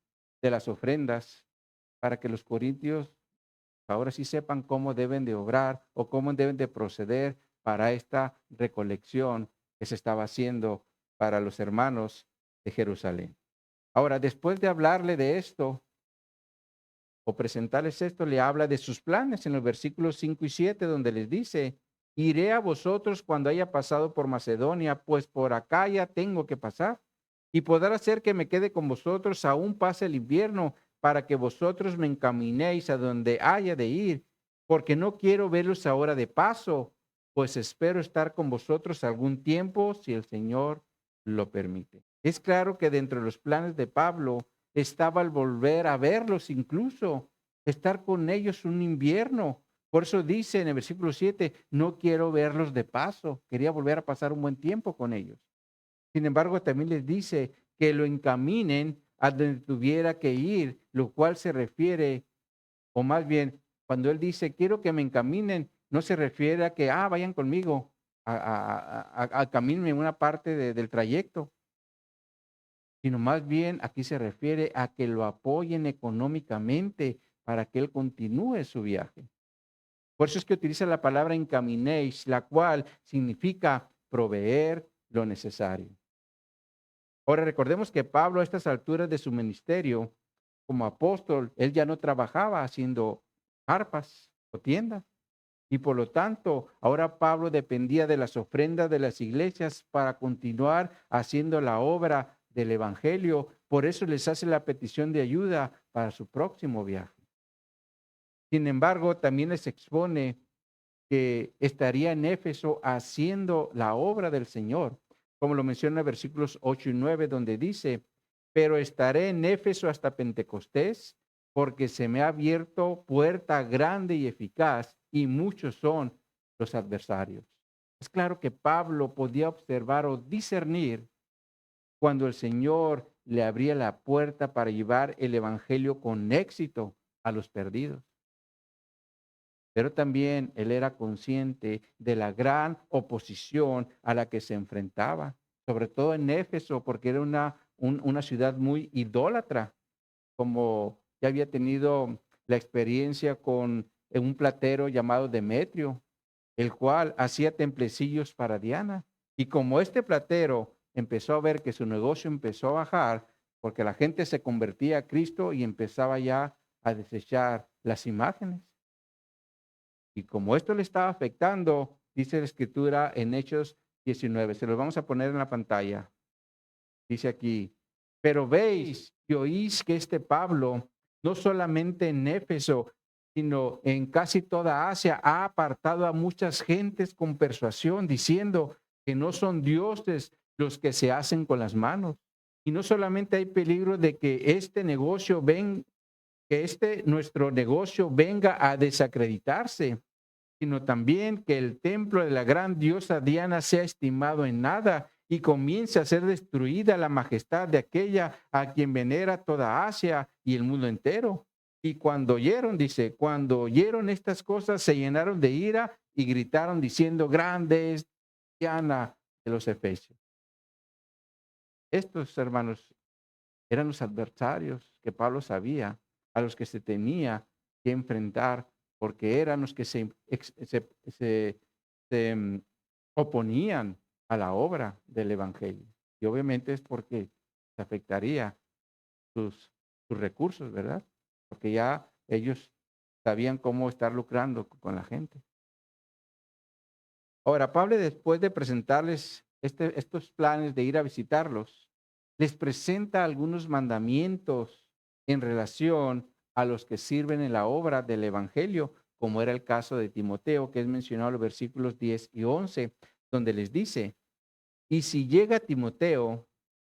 de las ofrendas para que los corintios ahora sí sepan cómo deben de obrar o cómo deben de proceder para esta recolección que se estaba haciendo para los hermanos de Jerusalén. Ahora, después de hablarle de esto o presentarles esto, le habla de sus planes en los versículos 5 y 7, donde les dice, iré a vosotros cuando haya pasado por Macedonia, pues por acá ya tengo que pasar, y podrá hacer que me quede con vosotros aún pase el invierno, para que vosotros me encaminéis a donde haya de ir, porque no quiero verlos ahora de paso, pues espero estar con vosotros algún tiempo, si el Señor lo permite. Es claro que dentro de los planes de Pablo estaba el volver a verlos incluso, estar con ellos un invierno. Por eso dice en el versículo 7, no quiero verlos de paso, quería volver a pasar un buen tiempo con ellos. Sin embargo, también les dice que lo encaminen a donde tuviera que ir, lo cual se refiere, o más bien, cuando él dice, quiero que me encaminen, no se refiere a que, vayan conmigo, a caminen en una parte del trayecto, sino más bien aquí se refiere a que lo apoyen económicamente para que él continúe su viaje. Por eso es que utiliza la palabra encaminéis, la cual significa proveer lo necesario. Ahora recordemos que Pablo a estas alturas de su ministerio como apóstol, él ya no trabajaba haciendo arpas o tiendas. Y por lo tanto, ahora Pablo dependía de las ofrendas de las iglesias para continuar haciendo la obra del evangelio. Por eso les hace la petición de ayuda para su próximo viaje. Sin embargo, también les expone que estaría en Éfeso haciendo la obra del Señor, como lo menciona en versículos 8 y 9, donde dice, pero estaré en Éfeso hasta Pentecostés, porque se me ha abierto puerta grande y eficaz, y muchos son los adversarios. Es claro que Pablo podía observar o discernir cuando el Señor le abría la puerta para llevar el evangelio con éxito a los perdidos. Pero también él era consciente de la gran oposición a la que se enfrentaba, sobre todo en Éfeso, porque era una ciudad muy idólatra, como ya había tenido la experiencia con un platero llamado Demetrio, el cual hacía templecillos para Diana. Y como este platero empezó a ver que su negocio empezó a bajar, porque la gente se convertía a Cristo y empezaba ya a desechar las imágenes. Y como esto le estaba afectando, dice la escritura en Hechos 19, se los vamos a poner en la pantalla. Dice aquí, pero veis y oís que este Pablo, no solamente en Éfeso, sino en casi toda Asia, ha apartado a muchas gentes con persuasión, diciendo que no son dioses los que se hacen con las manos. Y no solamente hay peligro de que este negocio nuestro negocio venga a desacreditarse, sino también que el templo de la gran diosa Diana sea estimado en nada y comience a ser destruida la majestad de aquella a quien venera toda Asia y el mundo entero. Y cuando oyeron, dice, cuando oyeron estas cosas, se llenaron de ira y gritaron diciendo, grande es Diana de los Efesios. Estos hermanos eran los adversarios que Pablo sabía, a los que se tenía que enfrentar, porque eran los que se oponían a la obra del Evangelio. Y obviamente es porque se afectaría sus recursos, ¿verdad? Porque ya ellos sabían cómo estar lucrando con la gente. Ahora, Pablo, después de presentarles estos planes de ir a visitarlos, les presenta algunos mandamientos en relación a los que sirven en la obra del Evangelio, como era el caso de Timoteo, que es mencionado en los versículos 10 y 11, donde les dice, y si llega Timoteo,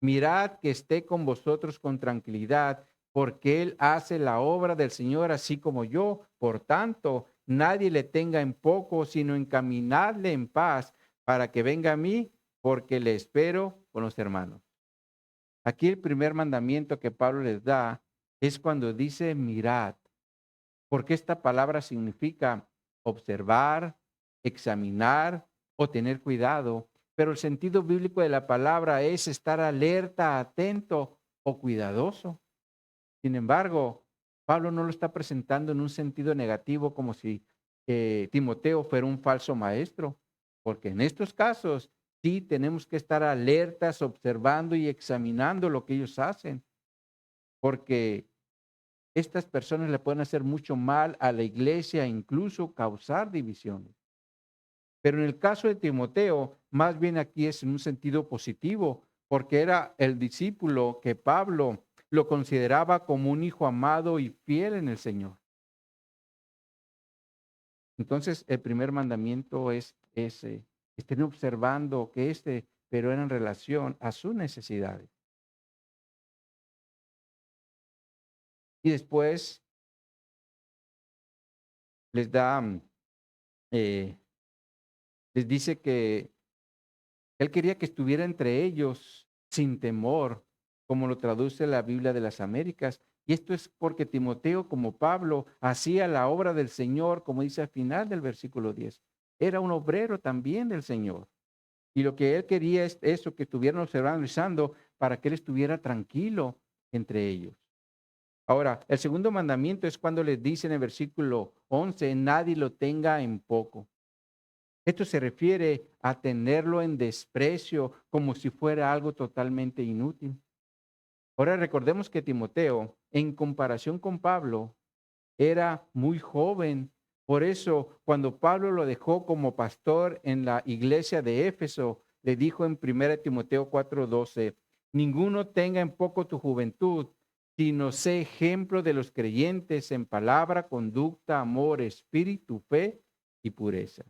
mirad que esté con vosotros con tranquilidad, porque él hace la obra del Señor así como yo. Por tanto, nadie le tenga en poco, sino encaminadle en paz para que venga a mí, porque le espero con los hermanos. Aquí el primer mandamiento que Pablo les da es cuando dice mirad, porque esta palabra significa observar, examinar o tener cuidado, pero el sentido bíblico de la palabra es estar alerta, atento o cuidadoso. Sin embargo, Pablo no lo está presentando en un sentido negativo como si Timoteo fuera un falso maestro, porque en estos casos sí tenemos que estar alertas, observando y examinando lo que ellos hacen, porque estas personas le pueden hacer mucho mal a la iglesia e incluso causar divisiones. Pero en el caso de Timoteo, más bien aquí es en un sentido positivo, porque era el discípulo que Pablo lo consideraba como un hijo amado y fiel en el Señor. Entonces, el primer mandamiento es ese, estén observando que pero era en relación a sus necesidades. Y después les da, eh, les dice que él quería que estuviera entre ellos sin temor, como lo traduce la Biblia de las Américas. Y esto es porque Timoteo, como Pablo, hacía la obra del Señor, como dice al final del versículo 10. Era un obrero también del Señor. Y lo que él quería es eso, que estuvieran observando para que él estuviera tranquilo entre ellos. Ahora, el segundo mandamiento es cuando les dice en el versículo 11, nadie lo tenga en poco. Esto se refiere a tenerlo en desprecio como si fuera algo totalmente inútil. Ahora recordemos que Timoteo, en comparación con Pablo, era muy joven. Por eso, cuando Pablo lo dejó como pastor en la iglesia de Éfeso, le dijo en 1 Timoteo 4:12, ninguno tenga en poco tu juventud, sino sé ejemplo de los creyentes en palabra, conducta, amor, espíritu, fe y pureza.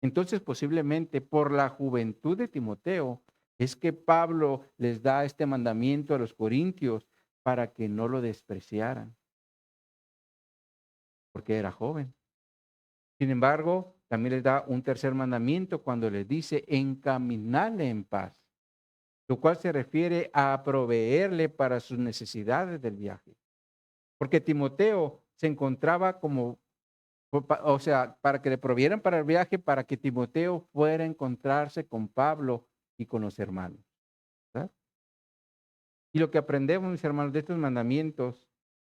Entonces, posiblemente por la juventud de Timoteo, es que Pablo les da este mandamiento a los corintios para que no lo despreciaran, porque era joven. Sin embargo, también les da un tercer mandamiento cuando les dice encaminarle en paz, lo cual se refiere a proveerle para sus necesidades del viaje. Porque Timoteo se encontraba como, o sea, para que le provieran para el viaje, para que Timoteo fuera a encontrarse con Pablo y con los hermanos, ¿verdad? Y lo que aprendemos, mis hermanos, de estos mandamientos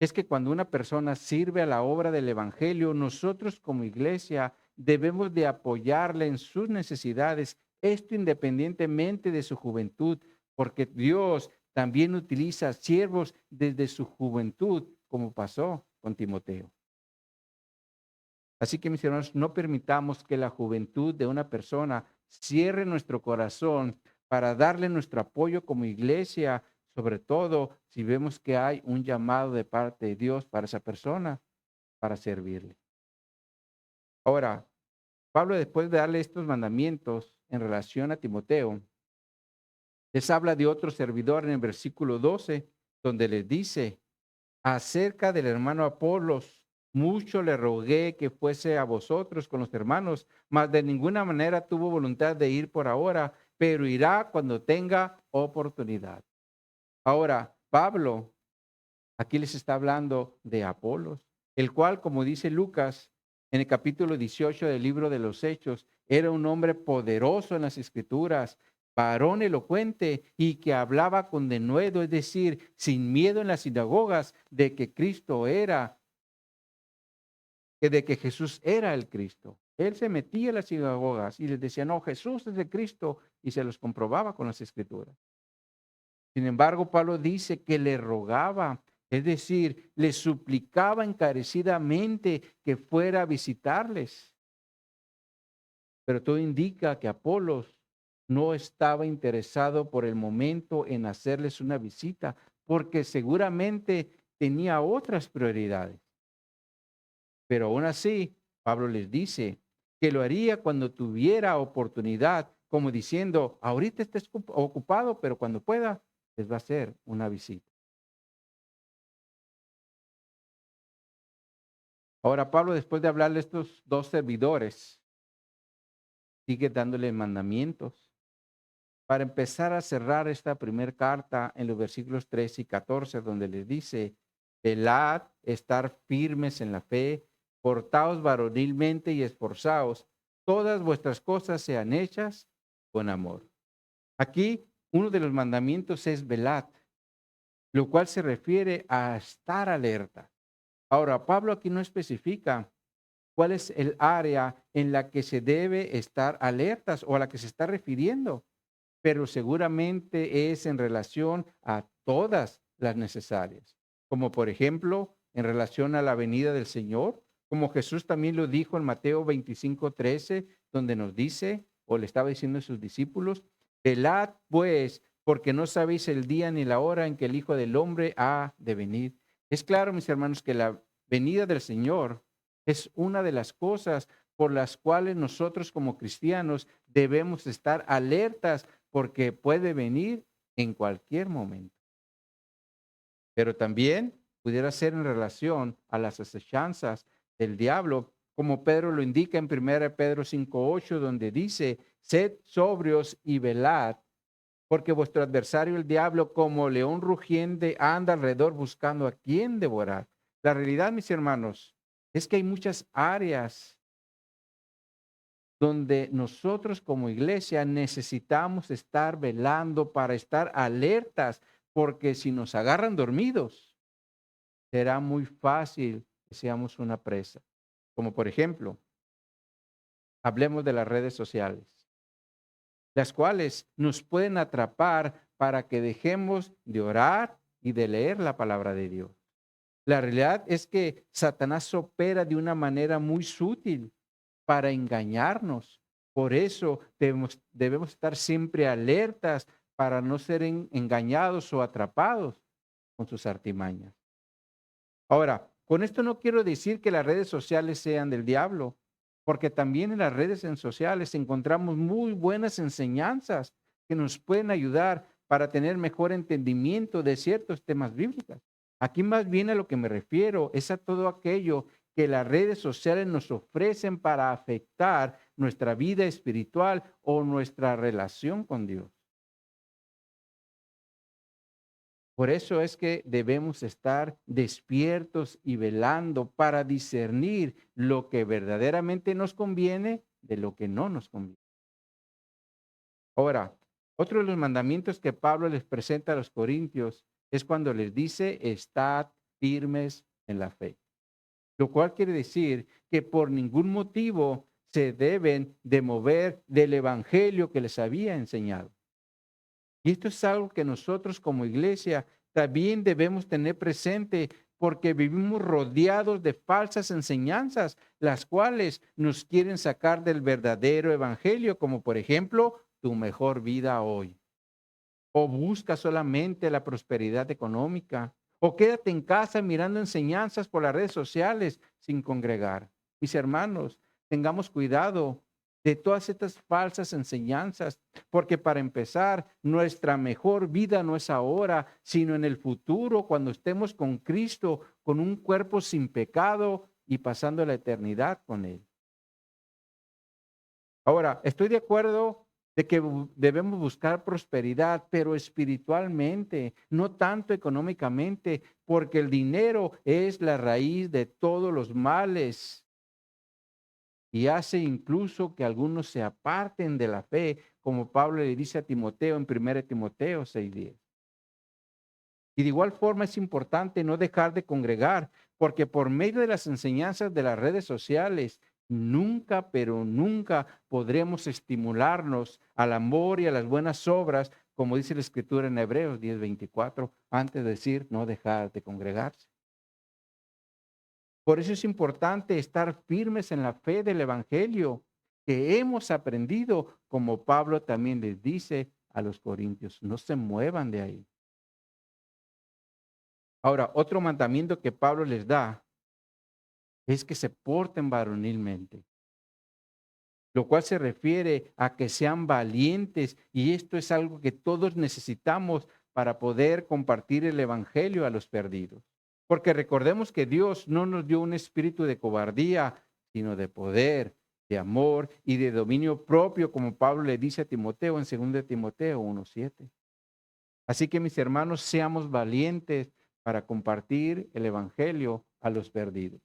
es que cuando una persona sirve a la obra del evangelio, nosotros como iglesia debemos de apoyarle en sus necesidades, esto independientemente de su juventud, porque Dios también utiliza siervos desde su juventud, como pasó con Timoteo. Así que, mis hermanos, no permitamos que la juventud de una persona cierre nuestro corazón para darle nuestro apoyo como iglesia, sobre todo si vemos que hay un llamado de parte de Dios para esa persona, para servirle. Ahora, Pablo, después de darle estos mandamientos en relación a Timoteo, les habla de otro servidor en el versículo 12, donde les dice, acerca del hermano Apolos, mucho le rogué que fuese a vosotros con los hermanos, mas de ninguna manera tuvo voluntad de ir por ahora, pero irá cuando tenga oportunidad. Ahora, Pablo aquí les está hablando de Apolos, el cual, como dice Lucas en el capítulo 18 del libro de los Hechos, era un hombre poderoso en las escrituras, varón elocuente y que hablaba con denuedo, es decir, sin miedo en las sinagogas de que Cristo era, que de que Jesús era el Cristo. Él se metía en las sinagogas y les decía, no, Jesús es el Cristo, y se los comprobaba con las escrituras. Sin embargo, Pablo dice que le rogaba, es decir, le suplicaba encarecidamente que fuera a visitarles. Pero todo indica que Apolos no estaba interesado por el momento en hacerles una visita, porque seguramente tenía otras prioridades. Pero aún así, Pablo les dice que lo haría cuando tuviera oportunidad, como diciendo, ahorita estés ocupado, pero cuando pueda, les va a hacer una visita. Ahora, Pablo, después de hablarle a estos dos servidores, sigue dándole mandamientos para empezar a cerrar esta primera carta en los versículos 13 y 14, donde les dice, velad, estar firmes en la fe, portaos varonilmente y esforzaos, todas vuestras cosas sean hechas con amor. Aquí uno de los mandamientos es velad, lo cual se refiere a estar alerta. Ahora, Pablo aquí no especifica cuál es el área en la que se debe estar alertas o a la que se está refiriendo, pero seguramente es en relación a todas las necesarias, como por ejemplo en relación a la venida del Señor, como Jesús también lo dijo en Mateo 25:13, donde nos dice, o le estaba diciendo a sus discípulos, velad pues, porque no sabéis el día ni la hora en que el Hijo del Hombre ha de venir. Es claro, mis hermanos, que la venida del Señor es una de las cosas por las cuales nosotros como cristianos debemos estar alertas porque puede venir en cualquier momento. Pero también pudiera ser en relación a las acechanzas del diablo, como Pedro lo indica en 1 Pedro 5:8, donde dice, sed sobrios y velad, porque vuestro adversario el diablo, como león rugiente, anda alrededor buscando a quien devorar. La realidad, mis hermanos, es que hay muchas áreas donde nosotros como iglesia necesitamos estar velando para estar alertas, porque si nos agarran dormidos, será muy fácil que seamos una presa. Como por ejemplo, hablemos de las redes sociales, las cuales nos pueden atrapar para que dejemos de orar y de leer la palabra de Dios. La realidad es que Satanás opera de una manera muy sutil para engañarnos. Por eso debemos estar siempre alertas para no ser engañados o atrapados con sus artimañas. Ahora, con esto no quiero decir que las redes sociales sean del diablo, porque también en las redes sociales encontramos muy buenas enseñanzas que nos pueden ayudar para tener mejor entendimiento de ciertos temas bíblicos. Aquí más bien a lo que me refiero es a todo aquello que las redes sociales nos ofrecen para afectar nuestra vida espiritual o nuestra relación con Dios. Por eso es que debemos estar despiertos y velando para discernir lo que verdaderamente nos conviene de lo que no nos conviene. Ahora, otro de los mandamientos que Pablo les presenta a los corintios es cuando les dice, estad firmes en la fe. Lo cual quiere decir que por ningún motivo se deben de mover del evangelio que les había enseñado. Y esto es algo que nosotros como iglesia también debemos tener presente porque vivimos rodeados de falsas enseñanzas, las cuales nos quieren sacar del verdadero evangelio, como por ejemplo, tu mejor vida hoy. O busca solamente la prosperidad económica. O quédate en casa mirando enseñanzas por las redes sociales sin congregar. Mis hermanos, tengamos cuidado de todas estas falsas enseñanzas, porque para empezar, nuestra mejor vida no es ahora, sino en el futuro, cuando estemos con Cristo, con un cuerpo sin pecado y pasando la eternidad con Él. Ahora, estoy de acuerdo de que debemos buscar prosperidad, pero espiritualmente, no tanto económicamente, porque el dinero es la raíz de todos los males y hace incluso que algunos se aparten de la fe, como Pablo le dice a Timoteo en 1 Timoteo 6:10. Y de igual forma es importante no dejar de congregar, porque por medio de las enseñanzas de las redes sociales, nunca, pero nunca podremos estimularnos al amor y a las buenas obras, como dice la Escritura en Hebreos 10:24, antes de decir no dejar de congregarse. Por eso es importante estar firmes en la fe del Evangelio que hemos aprendido, como Pablo también les dice a los corintios, no se muevan de ahí. Ahora, otro mandamiento que Pablo les da es que se porten varonilmente, lo cual se refiere a que sean valientes y esto es algo que todos necesitamos para poder compartir el evangelio a los perdidos. Porque recordemos que Dios no nos dio un espíritu de cobardía, sino de poder, de amor y de dominio propio, como Pablo le dice a Timoteo en 2 Timoteo 1:7. Así que mis hermanos, seamos valientes para compartir el evangelio a los perdidos.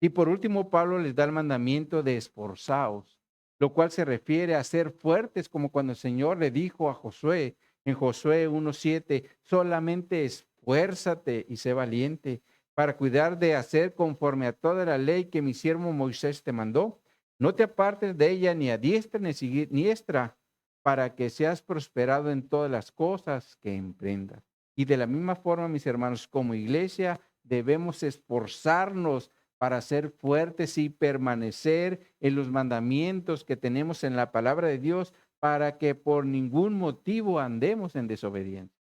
Y por último, Pablo les da el mandamiento de esforzaos, lo cual se refiere a ser fuertes, como cuando el Señor le dijo a Josué en Josué 1:7, solamente esfuérzate y sé valiente para cuidar de hacer conforme a toda la ley que mi siervo Moisés te mandó. No te apartes de ella ni a diestra ni a siniestra, para que seas prosperado en todas las cosas que emprendas. Y de la misma forma, mis hermanos, como iglesia debemos esforzarnos para ser fuertes y permanecer en los mandamientos que tenemos en la palabra de Dios para que por ningún motivo andemos en desobediencia.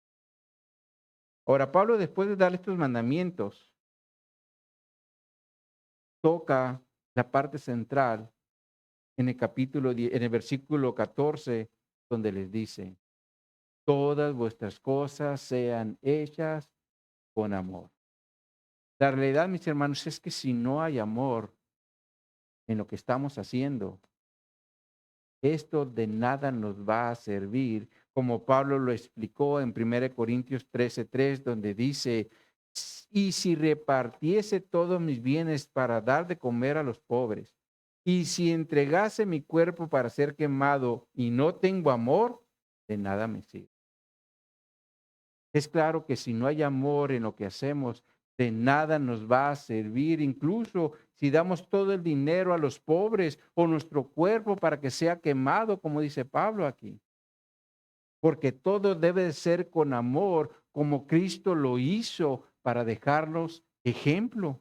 Ahora, Pablo, después de dar estos mandamientos, toca la parte central en el capítulo 10, en el versículo 14, donde les dice, todas vuestras cosas sean hechas con amor. La realidad, mis hermanos, es que si no hay amor en lo que estamos haciendo, esto de nada nos va a servir, como Pablo lo explicó en 1 Corintios 13:3, donde dice, y si repartiese todos mis bienes para dar de comer a los pobres, y si entregase mi cuerpo para ser quemado y no tengo amor, de nada me sirve. Es claro que si no hay amor en lo que hacemos, de nada nos va a servir, incluso si damos todo el dinero a los pobres o nuestro cuerpo para que sea quemado, como dice Pablo aquí. Porque todo debe ser con amor, como Cristo lo hizo para dejarnos ejemplo.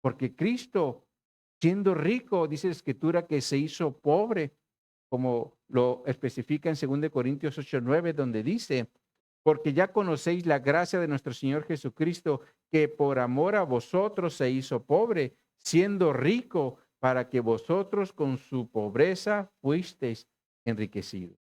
Porque Cristo, siendo rico, dice la Escritura que se hizo pobre, como lo especifica en 2 Corintios 8:9, donde dice, porque ya conocéis la gracia de nuestro Señor Jesucristo, que por amor a vosotros se hizo pobre, siendo rico, para que vosotros con su pobreza fuisteis enriquecidos.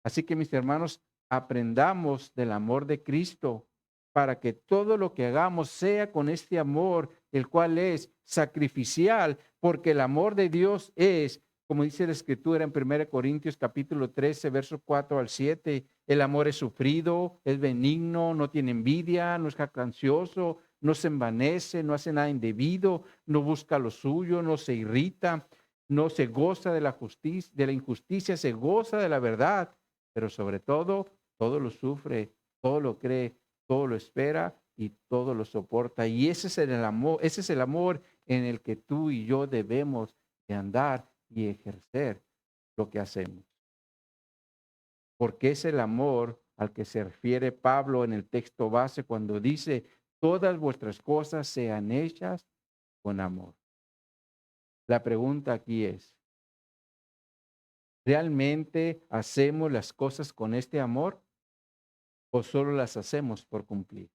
Así que, mis hermanos, aprendamos del amor de Cristo para que todo lo que hagamos sea con este amor, el cual es sacrificial, porque el amor de Dios es, como dice la Escritura en 1 Corintios capítulo 13, versos 4 al 7, el amor es sufrido, es benigno, no tiene envidia, no es jactancioso, no se envanece, no hace nada indebido, no busca lo suyo, no se irrita, no se goza de la justicia, de la injusticia, se goza de la verdad, pero sobre todo lo sufre, todo lo cree, todo lo espera y todo lo soporta. Y ese es el amor en el que tú y yo debemos de andar y ejercer lo que hacemos. Porque es el amor al que se refiere Pablo en el texto base cuando dice, todas vuestras cosas sean hechas con amor. La pregunta aquí es, ¿realmente hacemos las cosas con este amor o solo las hacemos por cumplir?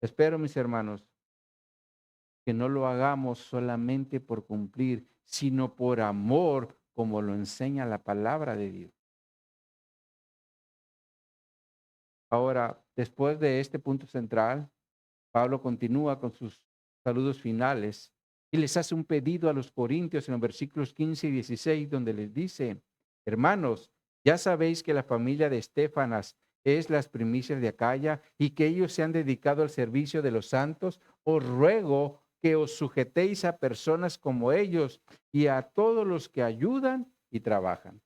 Espero, mis hermanos, que no lo hagamos solamente por cumplir, sino por amor, como lo enseña la palabra de Dios. Ahora, después de este punto central, Pablo continúa con sus saludos finales y les hace un pedido a los corintios en los versículos 15 y 16, donde les dice, hermanos, ya sabéis que la familia de Estefanas es las primicias de Acaya y que ellos se han dedicado al servicio de los santos. Os ruego que os sujetéis a personas como ellos y a todos los que ayudan y trabajan.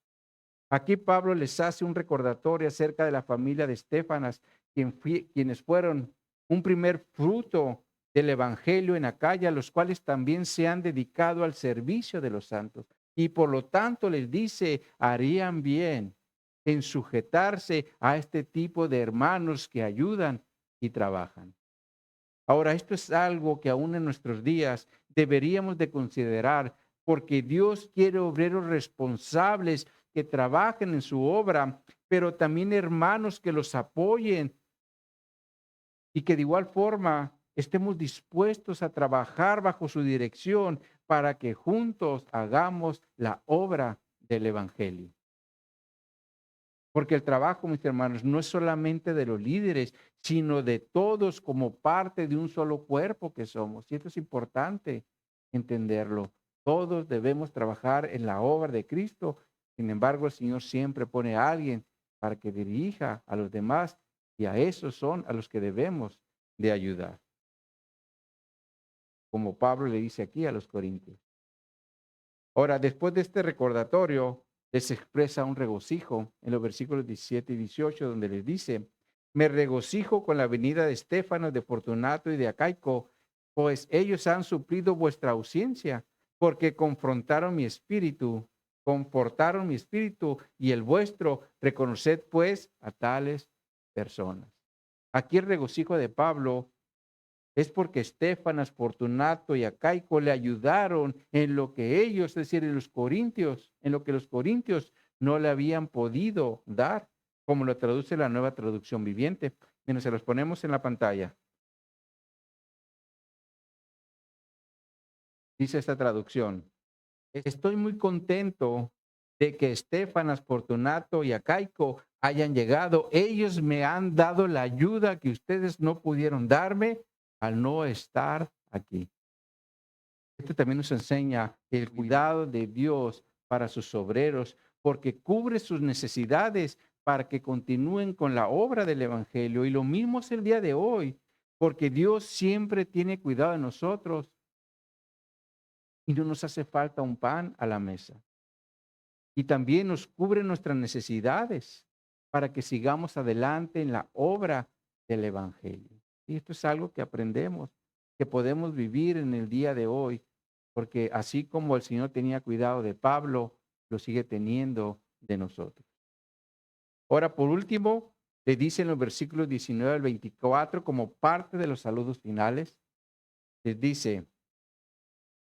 Aquí Pablo les hace un recordatorio acerca de la familia de Estefanas, quienes fueron un primer fruto del evangelio en Acaya, los cuales también se han dedicado al servicio de los santos. Y por lo tanto les dice, harían bien en sujetarse a este tipo de hermanos que ayudan y trabajan. Ahora, esto es algo que aún en nuestros días deberíamos de considerar, porque Dios quiere obreros responsables que trabajen en su obra, pero también hermanos que los apoyen y que de igual forma estemos dispuestos a trabajar bajo su dirección para que juntos hagamos la obra del Evangelio. Porque el trabajo, mis hermanos, no es solamente de los líderes, sino de todos como parte de un solo cuerpo que somos. Y esto es importante entenderlo. Todos debemos trabajar en la obra de Cristo. Sin embargo, el Señor siempre pone a alguien para que dirija a los demás y a esos son a los que debemos de ayudar. Como Pablo le dice aquí a los corintios. Ahora, después de este recordatorio, les expresa un regocijo en los versículos 17 y 18, donde les dice, me regocijo con la venida de Estéfanas, de Fortunato y de Acaico, pues ellos han suplido vuestra ausencia, porque confrontaron mi espíritu, confortaron mi espíritu y el vuestro. Reconoced pues a tales personas. Aquí el regocijo de Pablo es porque Estefanas, Fortunato y Acaico le ayudaron en lo que ellos, es decir, en los corintios, en lo que los corintios no le habían podido dar, como lo traduce la Nueva Traducción Viviente. Miren, se los ponemos en la pantalla. Dice esta traducción: estoy muy contento de que Estefanas, Fortunato y Acaico hayan llegado. Ellos me han dado la ayuda que ustedes no pudieron darme al no estar aquí. Esto también nos enseña el cuidado de Dios para sus obreros, porque cubre sus necesidades para que continúen con la obra del Evangelio. Y lo mismo es el día de hoy, porque Dios siempre tiene cuidado de nosotros y no nos hace falta un pan a la mesa. Y también nos cubre nuestras necesidades para que sigamos adelante en la obra del Evangelio. Y esto es algo que aprendemos, que podemos vivir en el día de hoy, porque así como el Señor tenía cuidado de Pablo, lo sigue teniendo de nosotros. Ahora, por último, le dice en los versículos 19 al 24, como parte de los saludos finales, les dice: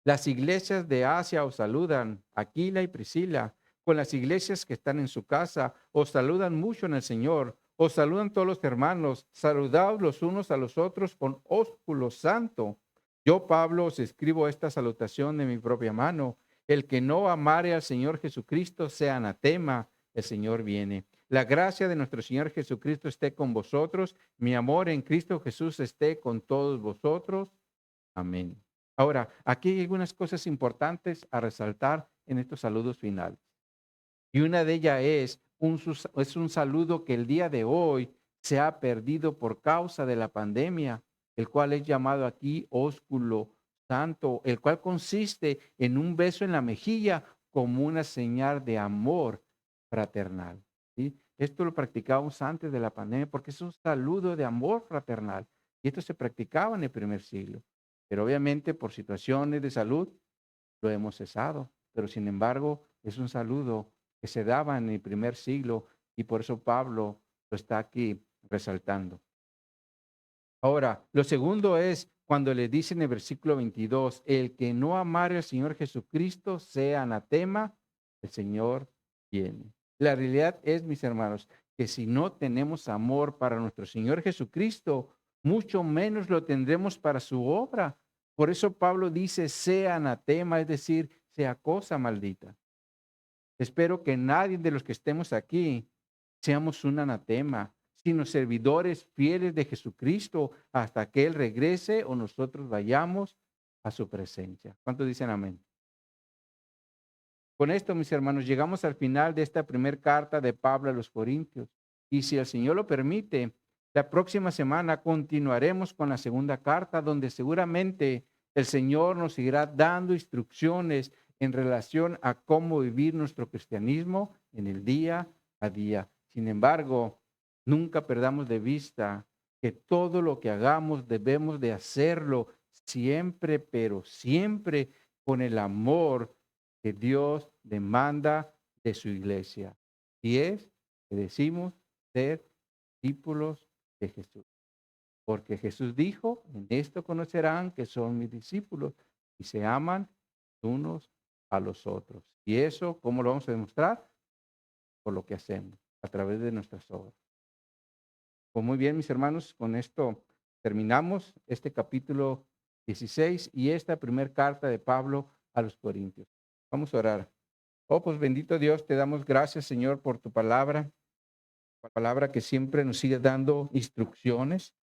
las iglesias de Asia os saludan, Aquila y Priscila, con las iglesias que están en su casa, os saludan mucho en el Señor, os saludan todos los hermanos, saludaos los unos a los otros con ósculo santo. Yo, Pablo, os escribo esta salutación de mi propia mano. El que no amare al Señor Jesucristo sea anatema, el Señor viene. La gracia de nuestro Señor Jesucristo esté con vosotros, mi amor en Cristo Jesús esté con todos vosotros. Amén. Ahora, aquí hay algunas cosas importantes a resaltar en estos saludos finales. Y una de ellas es un saludo que el día de hoy se ha perdido por causa de la pandemia, el cual es llamado aquí ósculo santo, el cual consiste en un beso en la mejilla como una señal de amor fraternal. ¿Sí? Esto lo practicábamos antes de la pandemia porque es un saludo de amor fraternal. Y esto se practicaba en el primer siglo. Pero obviamente por situaciones de salud lo hemos cesado. Pero sin embargo es un saludo que se daba en el primer siglo y por eso Pablo lo está aquí resaltando. Ahora, lo segundo es cuando le dice en el versículo 22, el que no amare al Señor Jesucristo sea anatema, el Señor viene. La realidad es, mis hermanos, que si no tenemos amor para nuestro Señor Jesucristo, mucho menos lo tendremos para su obra. Por eso Pablo dice, sea anatema, es decir, sea cosa maldita. Espero que nadie de los que estemos aquí seamos un anatema, sino servidores fieles de Jesucristo hasta que Él regrese o nosotros vayamos a su presencia. ¿Cuántos dicen amén? Con esto, mis hermanos, llegamos al final de esta primera carta de Pablo a los Corintios. Y si el Señor lo permite, la próxima semana continuaremos con la segunda carta, donde seguramente el Señor nos seguirá dando instrucciones en relación a cómo vivir nuestro cristianismo en el día a día. Sin embargo, nunca perdamos de vista que todo lo que hagamos debemos de hacerlo siempre, pero siempre con el amor que Dios demanda de su iglesia. Y es que decimos ser discípulos de Jesús. Porque Jesús dijo, en esto conocerán que son mis discípulos y se aman unos a los otros. Y eso, ¿cómo lo vamos a demostrar? Por lo que hacemos, a través de nuestras obras. Pues muy bien, mis hermanos, con esto terminamos este capítulo 16 y esta primera carta de Pablo a los Corintios. Vamos a orar. Oh, pues bendito Dios, te damos gracias, Señor, por tu palabra, la palabra que siempre nos sigue dando instrucciones.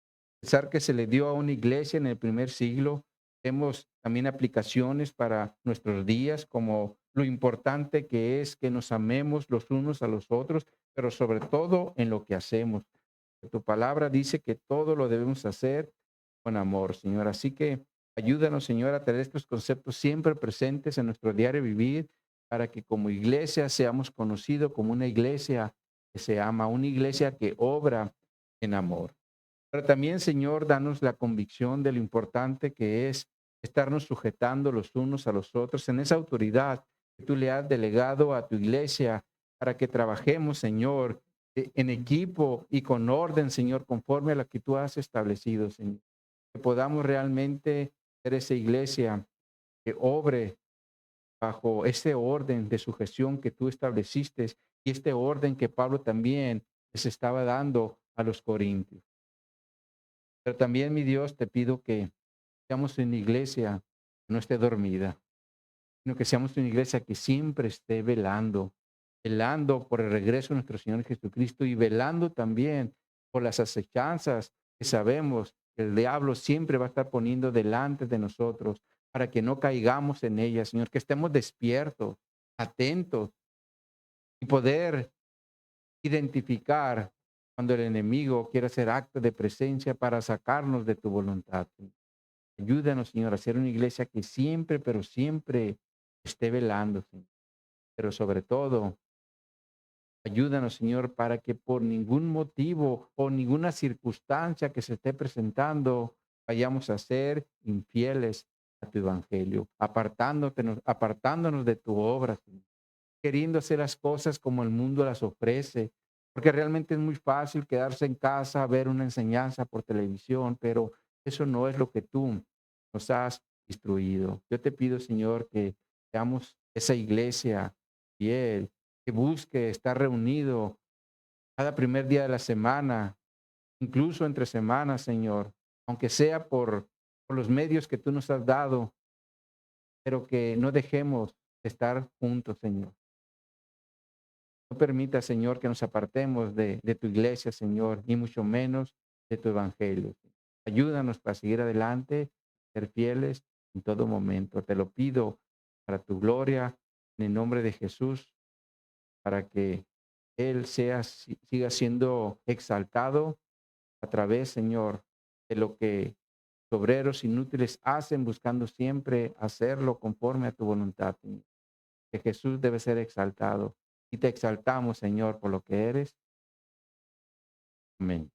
Pensar que se le dio a una iglesia en el primer siglo, tenemos también aplicaciones para nuestros días, como lo importante que es que nos amemos los unos a los otros, pero sobre todo en lo que hacemos. Tu palabra dice que todo lo debemos hacer con amor, Señor. Así que ayúdanos, Señor, a tener estos conceptos siempre presentes en nuestro diario vivir, para que como iglesia seamos conocidos como una iglesia que se ama, una iglesia que obra en amor. Pero también, Señor, danos la convicción de lo importante que es estarnos sujetando los unos a los otros en esa autoridad que tú le has delegado a tu iglesia para que trabajemos, Señor, en equipo y con orden, Señor, conforme a lo que tú has establecido, Señor. Que podamos realmente ser esa iglesia que obre bajo ese orden de sujeción que tú estableciste y este orden que Pablo también les estaba dando a los corintios. Pero también, mi Dios, te pido que seamos una iglesia que no esté dormida, sino que seamos una iglesia que siempre esté velando, velando por el regreso de nuestro Señor Jesucristo y velando también por las acechanzas que sabemos que el diablo siempre va a estar poniendo delante de nosotros para que no caigamos en ellas, Señor, que estemos despiertos, atentos y poder identificar cuando el enemigo quiere hacer acto de presencia para sacarnos de tu voluntad. Ayúdanos, Señor, a ser una iglesia que siempre, pero siempre esté velando, Señor. Pero sobre todo, ayúdanos, Señor, para que por ningún motivo o ninguna circunstancia que se esté presentando vayamos a ser infieles a tu evangelio, apartándonos de tu obra, Señor, queriendo hacer las cosas como el mundo las ofrece, porque realmente es muy fácil quedarse en casa, ver una enseñanza por televisión, pero eso no es lo que tú nos has instruido. Yo te pido, Señor, que seamos esa iglesia fiel, que busque estar reunido cada primer día de la semana, incluso entre semanas, Señor, aunque sea por los medios que tú nos has dado, pero que no dejemos de estar juntos, Señor. No permita, Señor, que nos apartemos de tu iglesia, Señor, ni mucho menos de tu evangelio. Ayúdanos para seguir adelante, ser fieles en todo momento. Te lo pido para tu gloria, en el nombre de Jesús, para que Él siga siendo exaltado a través, Señor, de lo que obreros inútiles hacen, buscando siempre hacerlo conforme a tu voluntad, Señor. Que Jesús debe ser exaltado. Y te exaltamos, Señor, por lo que eres. Amén.